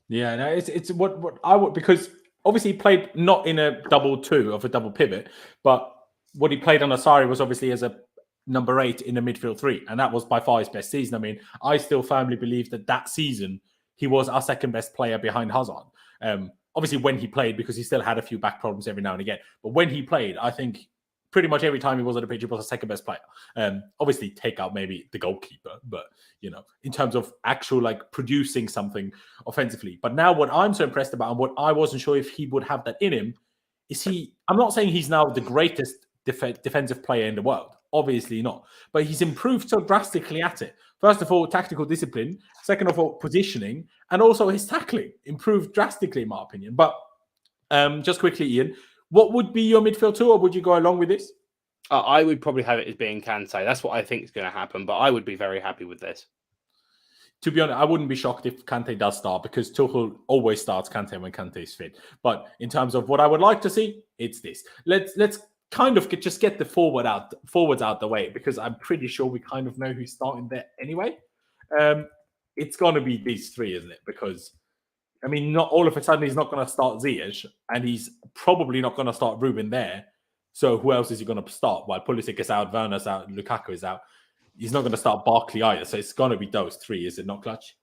Yeah, no, it's what I would, because obviously he played not in a double pivot, but what he played on Asari was obviously as a number 8 in the midfield 3, and that was by far his best season. I mean, I still firmly believe that season he was our second best player behind Hazard. Obviously when he played, because he still had a few back problems every now and again, but when he played, I think pretty much every time he was on the pitch, he was the second best player. Obviously take out maybe the goalkeeper, but you know, in terms of actual like producing something offensively. But now what I'm so impressed about, and what I wasn't sure if he would have that in him, is I'm not saying he's now the greatest defensive player in the world. Obviously not. But he's improved so drastically at it. First of all, tactical discipline. Second of all, positioning. And also his tackling improved drastically, in my opinion. But just quickly, Ian, what would be your midfield 2, or would you go along with this? I would probably have it as being Kante. That's what I think is going to happen. But I would be very happy with this. To be honest, I wouldn't be shocked if Kante does start, because Tuchel always starts Kante when Kante is fit. But in terms of what I would like to see, it's this. Let's kind of get the forwards out the way, because I'm pretty sure we kind of know who's starting there anyway. It's going to be these 3, isn't it? Because, I mean, not all of a sudden he's not going to start Ziyech, and he's probably not going to start Ruben there. So who else is he going to start? While Pulisic is out, Werner's out, Lukaku is out. He's not going to start Barkley either. So it's going to be those 3, is it not, Clutch?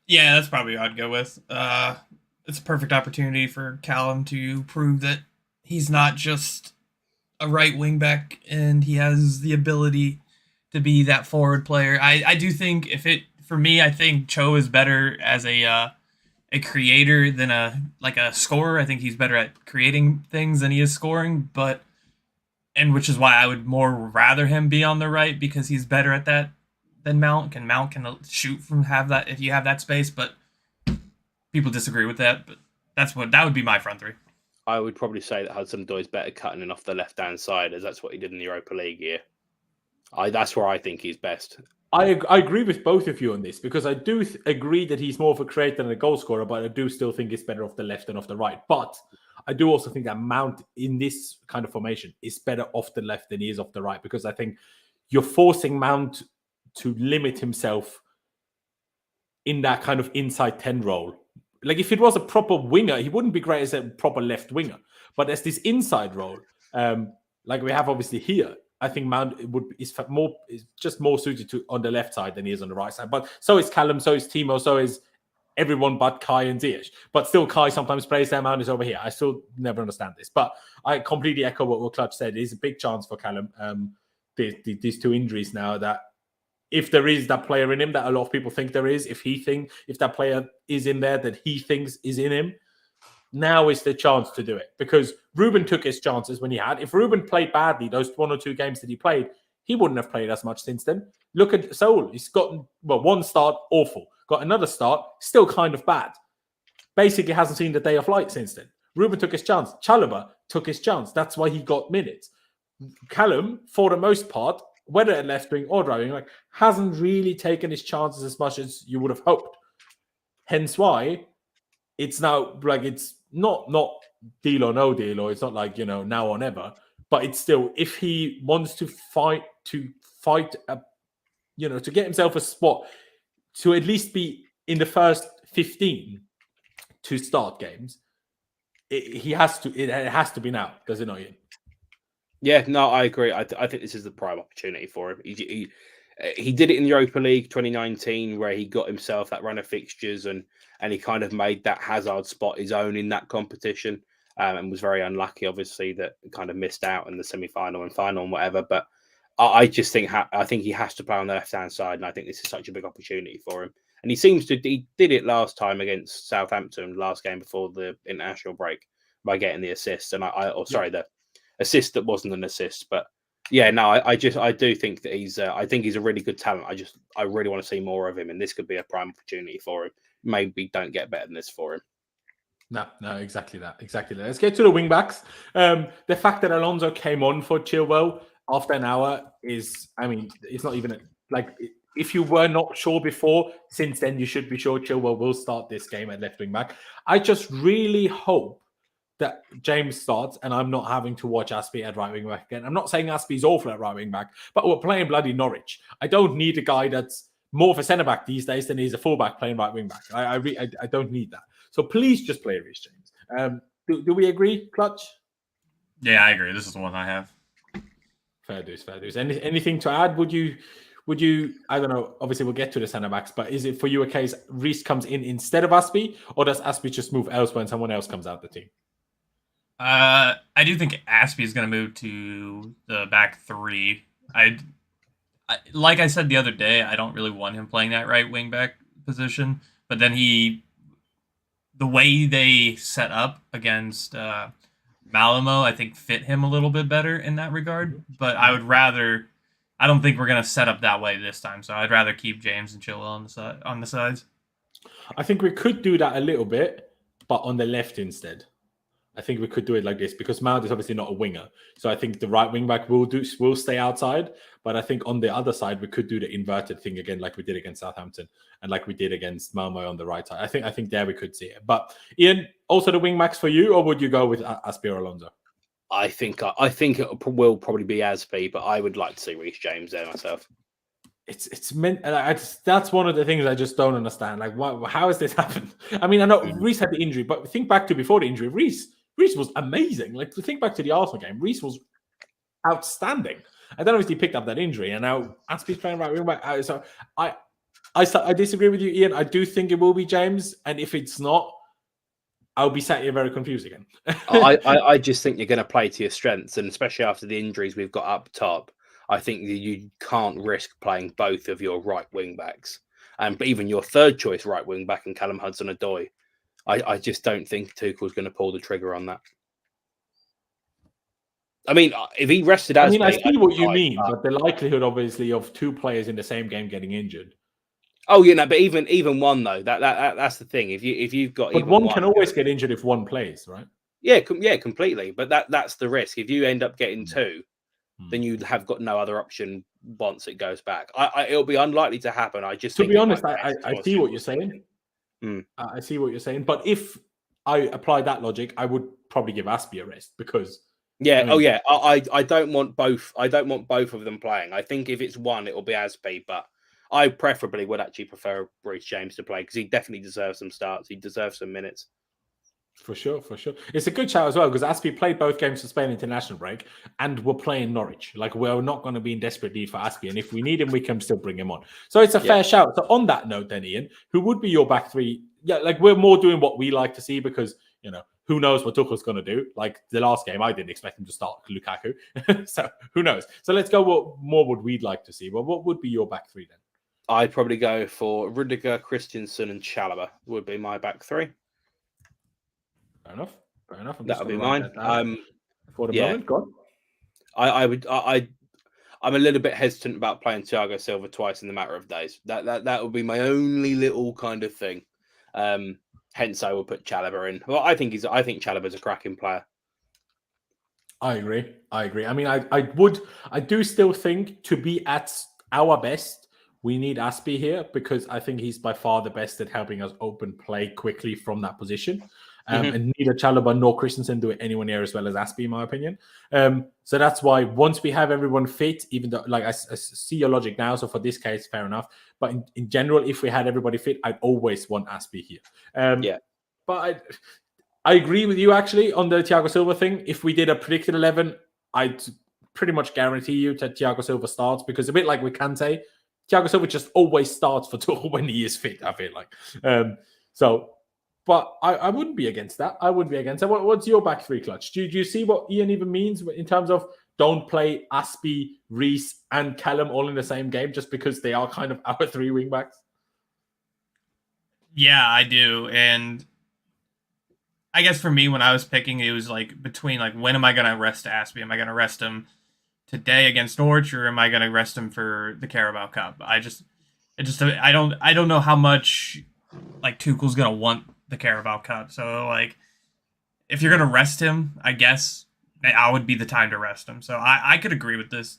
Yeah, that's probably what I'd go with. It's a perfect opportunity for Callum to prove that he's not just a right wing back and he has the ability to be that forward player. I do think for me, I think Cho is better as a creator than a scorer. I think he's better at creating things than he is scoring, and which is why I would more rather him be on the right because he's better at that than Mount. Mount can shoot from have that if you have that space, but people disagree with that. But that would be my front three. I would probably say that Hudson-Odoi is better cutting in off the left-hand side, as that's what he did in the Europa League year. That's where I think he's best. I agree with both of you on this because I do agree that he's more of a creator than a goal scorer, but I do still think it's better off the left than off the right. But I do also think that Mount in this kind of formation is better off the left than he is off the right because I think you're forcing Mount to limit himself in that kind of inside 10 role. Like if it was a proper winger, he wouldn't be great as a proper left winger. But as this inside role, like we have obviously here, I think Mount is just more suited to on the left side than he is on the right side. But so is Callum, so is Timo, so is everyone but Kai and Ziyech. But still, Kai sometimes plays there. Mount is over here. I still never understand this. But I completely echo what Clutch said. It is a big chance for Callum. These two injuries now that if there is that player in him that a lot of people think there is, if that player is in there that he thinks is in him, now is the chance to do it because Ruben took his chances when he had. If Ruben played badly, those 1 or 2 games that he played, he wouldn't have played as much since then. Look at Saul. He's gotten, one start, awful. Got another start, still kind of bad. Basically hasn't seen the day of light since then. Ruben took his chance. Chalobah took his chance. That's why he got minutes. Callum, for the most part, whether at left wing or right wing, hasn't really taken his chances as much as you would have hoped. Hence why it's now it's not deal or no deal, or it's not now or never. But it's still, if he wants to fight, to get himself a spot, to at least be in the first 15 to start games, it has to be now, does it not, Ian? Yeah, no, I agree. I think this is the prime opportunity for him. He did it in the Europa League 2019 where he got himself that run of fixtures and he kind of made that Hazard spot his own in that competition and was very unlucky, obviously, that kind of missed out in the semi-final and final and whatever. But I just think he has to play on the left-hand side, and I think this is such a big opportunity for him. And he did it last time against Southampton, last game before the international break, by getting the assist. And the assist that wasn't an assist, but yeah, no, I do think that he's a really good talent. I really want to see more of him, and this could be a prime opportunity for him. Maybe don't get better than this for him. No, exactly that. Let's get to the wing backs. The fact that Alonso came on for Chilwell after an hour is, it's not even if you were not sure before, since then you should be sure Chilwell will start this game at left wing back. I just really hope that James starts and I'm not having to watch Aspie at right wing back again. I'm not saying Aspie's awful at right wing back, but we're playing bloody Norwich. I don't need a guy that's more of a centre back these days than he's a fullback playing right wing back. I don't need that. So please just play Reece James. Do we agree, Clutch? Yeah, I agree. This is the one I have. Fair dues. Anything to add? Would you? I don't know. Obviously, we'll get to the centre backs, but is it for you a case Reece comes in instead of Aspie, or does Aspie just move elsewhere and someone else comes out the team? I do think Aspie is going to move to the back three. Like I said the other day, I don't really want him playing that right wing back position. But then the way they set up against Malamo, I think fit him a little bit better in that regard. But I don't think we're going to set up that way this time. So I'd rather keep James and Chilwell on the sides. I think we could do that a little bit, but on the left instead. I think we could do it like this because Mount is obviously not a winger. So I think the right wing back will stay outside. But I think on the other side, we could do the inverted thing again, like we did against Southampton and like we did against Malmo on the right side. I think there we could see it. But Ian, also the wing backs for you, or would you go with Aspie or Alonso? I think it will probably be Aspie, but I would like to see Reece James there myself. It's meant. That's one of the things I just don't understand. Like, how has this happened? I mean, I know Reece had the injury, but think back to before the injury. Reece was amazing. Like, think back to the Arsenal game. Reece was outstanding. I don't know if he picked up that injury, and now Aspie's playing right wing back. So I disagree with you, Ian. I do think it will be James, and if it's not, I'll be sat here very confused again. I just think you're going to play to your strengths, and especially after the injuries we've got up top, I think that you can't risk playing both of your right wing backs, and even your third choice right wing back in Callum Hudson-Odoi. I just don't think Tuchel's going to pull the trigger on that. I mean, if he rested as I see what you mean, but the likelihood, obviously, of two players in the same game getting injured. Oh, you know, but even one though, that's the thing. If you've got, but one can always get injured if one plays, right? Yeah, completely. But that's the risk. If you end up getting two, then you have got no other option once it goes back. It'll be unlikely to happen. I just, to be honest, I see what you're saying. I see what you're saying, but if I apply that logic, I would probably give Aspie a rest because. Yeah. I don't want both. I don't want both of them playing. I think if it's one, it will be Aspie, but I preferably would actually prefer Reece James to play because he definitely deserves some starts. He deserves some minutes. For sure. It's a good shout as well because Aspie played both games for Spain international break and we're playing Norwich. Like, we're not going to be in desperate need for Aspie, and if we need him, we can still bring him on. So it's a fair shout. So on that note then, Ian, who would be your back three? Yeah, like, we're more doing what we like to see because, you know, who knows what Tuchel's going to do? Like the last game, I didn't expect him to start Lukaku. So who knows? So let's go what more would we like to see. Well, what would be your back three then? I'd probably go for Rudiger, Christensen, and Chalobah would be my back three. Fair enough. That would be mine. For the moment, go on. I'm a little bit hesitant about playing Thiago Silva twice in the matter of days. That would be my only little kind of thing. Hence, I will put Chalobah in. Well, I think Chalobah's a cracking player. I agree. I mean, I do still think to be at our best, we need Aspie here because I think he's by far the best at helping us open play quickly from that position. And neither Chalobah nor Christensen do it anywhere near as well as Aspie, in my opinion. So that's why once we have everyone fit, even though, like, I see your logic now, so for this case, fair enough. But in general, if we had everybody fit, I'd always want Aspie here. But I agree with you, actually, on the Thiago Silva thing. If we did a predicted 11, I'd pretty much guarantee you that Thiago Silva starts because a bit like we can say, Thiago Silva just always starts for Tuchel when he is fit, I feel like. But I wouldn't be against that. What's your back three, Clutch? Do you see what Ian even means in terms of don't play Aspie, Reece, and Callum all in the same game just because they are kind of our three wing backs? Yeah, I do. And I guess for me, when I was picking, it was like between like, when am I going to rest Aspie? Am I going to rest him today against Norwich, or am I going to rest him for the Carabao Cup? I don't know how much like Tuchel's going to want the Carabao Cup. So, like, if you're going to rest him, I guess now would be the time to rest him. So I could agree with this.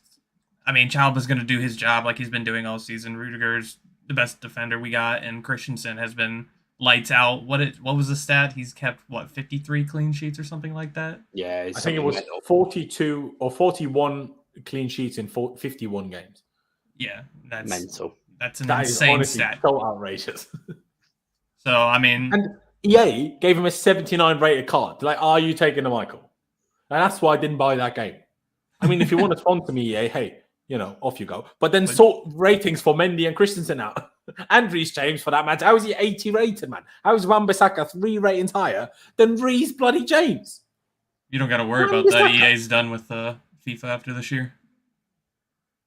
I mean, Chalobah's going to do his job like he's been doing all season. Rudiger's the best defender we got, and Christensen has been lights out. What was the stat? He's kept, 53 clean sheets or something like that? Yeah, I think it was 42 or 41 clean sheets in 51 games. Yeah, that's mental. That's an insane stat. So outrageous. So, I mean... And EA gave him a 79 rated card. Like, are you taking a Michael? And that's why I didn't buy that game. I mean, if you want to sponsor me, EA, hey, you know, off you go. But then sort ratings for Mendy and Christensen out. And Reece James, for that matter. How is he 80 rated, man? How is Wan-Bissaka 3 ratings higher than Reece bloody James? You don't got to worry about that. EA's done with FIFA after this year.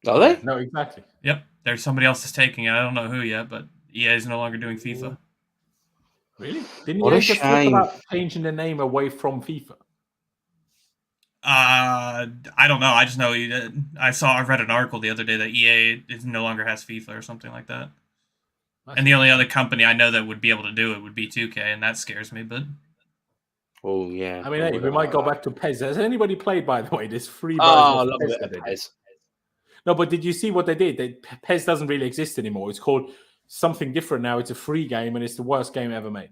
Are they? No, exactly. Yep. There's somebody else that's taking it. I don't know who yet, but EA is no longer doing FIFA. Really? Didn't you just talk about changing the name away from FIFA? I don't know. I just know I read an article the other day that EA no longer has FIFA or something like that. And the only other company I know that would be able to do it would be 2K, and that scares me. But oh yeah, I mean, hey, we might go back to PES. Has anybody played, by the way, this free version? I love PES. No, but did you see what they did? PES doesn't really exist anymore. It's called something different now. It's a free game, and it's the worst game ever made.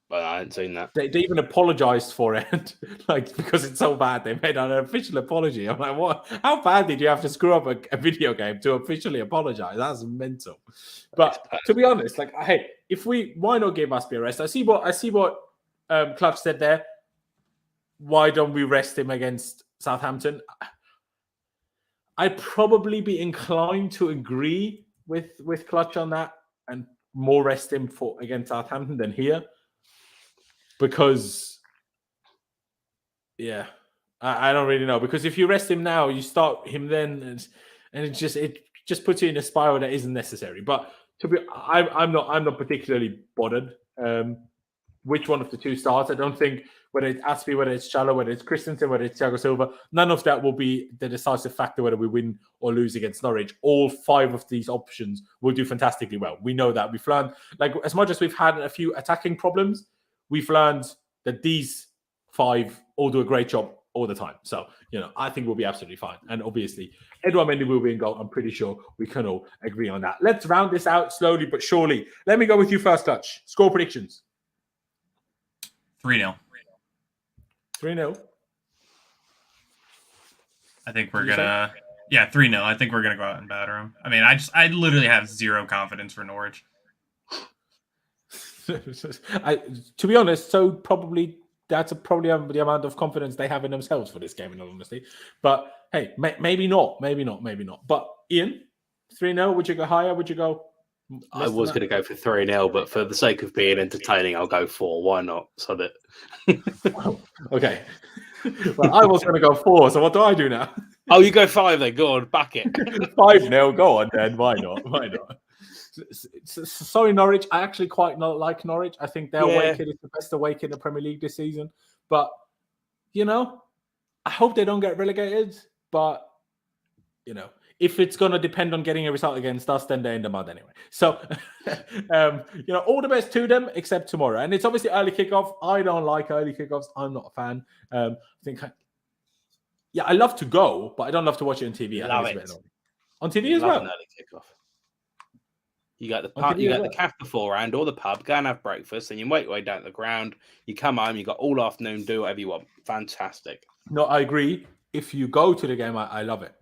But I hadn't seen that. They even apologized for it, like, because it's so bad. They made an official apology. I'm like, what? How bad did you have to screw up a video game to officially apologize? That's mental. But to be honest, like, hey, why not give Aspie a rest? I see what Clutch said there. Why don't we rest him against Southampton? I'd probably be inclined to agree, with Clutch on that and more rest him for against Southampton than here. Because, yeah, I don't really know. Because if you rest him now, you start him then, and it just puts you in a spiral that isn't necessary. But I'm not particularly bothered which one of the two starts. I don't think whether it's Aspie, whether it's Challo, whether it's Christensen, whether it's Thiago Silva, none of that will be the decisive factor whether we win or lose against Norwich. All 5 of these options will do fantastically well. We know that. We've learned, like, as much as we've had a few attacking problems, we've learned that these 5 all do a great job all the time. So, I think we'll be absolutely fine. And obviously, Edouard Mendy will be in goal. I'm pretty sure we can all agree on that. Let's round this out slowly but surely. Let me go with you first, Dutch. Score predictions. 3-0. 3-0. I think we're gonna. Yeah, 3-0. I think we're gonna go out and batter them. I mean, I literally have zero confidence for Norwich. To be honest, so probably that's probably the amount of confidence they have in themselves for this game, in all honesty. But hey, maybe not. But Ian, 3-0. Would you go higher? Would you go? I was going to go for 3-0, but for the sake of being entertaining, I'll go 4. Why not? So that. Okay. Well, I was going to go 4. So what do I do now? Oh, you go 5 then. Go on, back it. 5-0. Go on then. Why not? Sorry, Norwich. I actually quite not like Norwich. I think their away kit is the best away kit in the Premier League this season. But I hope they don't get relegated. But if it's going to depend on getting a result against us, then they're in the mud anyway. So, all the best to them, except tomorrow. And it's obviously early kickoff. I don't like early kickoffs. I'm not a fan. I love to go, but I don't love to watch it on TV. I love it. On TV as well. An early kickoff. You got the pub, you got the cafe beforehand or the pub. Go and have breakfast, and you make your way down to the ground. You come home. You got all afternoon. Do whatever you want. Fantastic. No, I agree. If you go to the game, I love it.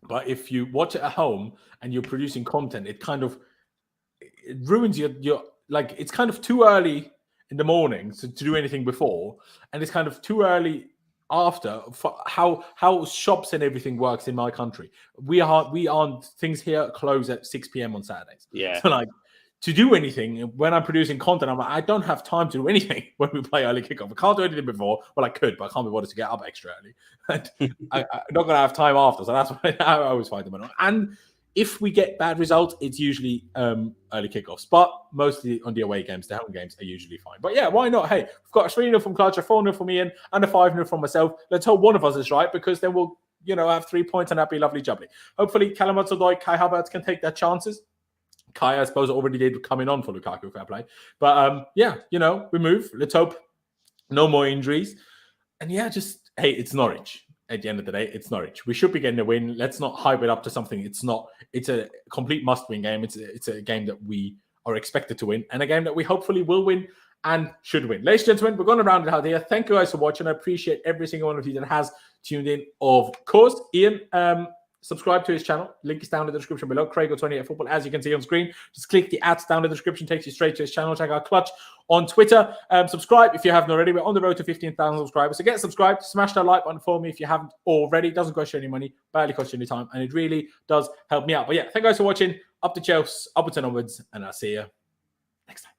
But if you watch it at home and you're producing content, it ruins your like. It's kind of too early in the morning to do anything before, and it's kind of too early after for how shops and everything works in my country. We aren't things here close at 6 p.m. on Saturdays. Yeah. So to do anything when I'm producing content, I'm like, I don't have time to do anything when we play early kickoff. I can't do anything before. Well, I could, but I can't be bothered to get up extra early. And I'm not going to have time after. So that's why I always find them annoying. And if we get bad results, it's usually early kickoffs. But mostly on the away games, the home games are usually fine. But yeah, why not? Hey, we've got a 3-0 from Clutch, a 4-0 from Ian, and a 5-0 from myself. Let's hope one of us is right, because then we'll, have 3 points and that'd be lovely jubbly. Hopefully, Callum Hudson-Odoi, Kai Havertz can take their chances. Kai, I suppose, already did coming on for Lukaku, fair play. But we move. Let's hope no more injuries. And it's Norwich. At the end of the day, it's Norwich. We should be getting a win. Let's not hype it up to something it's not. It's a complete must-win game. It's a game that we are expected to win, and a game that we hopefully will win and should win. Ladies and gentlemen, we're going to round it out here. Thank you guys for watching. I appreciate every single one of you that has tuned in. Of course, Ian, subscribe to his channel. Link is down in the description below. Craig28 Football, as you can see on screen. Just click the ads down in the description, takes you straight to his channel. Check out Clutch on Twitter. Subscribe if you haven't already. We're on the road to 15,000 subscribers. So get subscribed. Smash that like button for me if you haven't already. It doesn't cost you any money, barely cost you any time, and it really does help me out. But yeah, thank you guys for watching. Up the Chelsea, upwards and onwards, and I'll see you next time.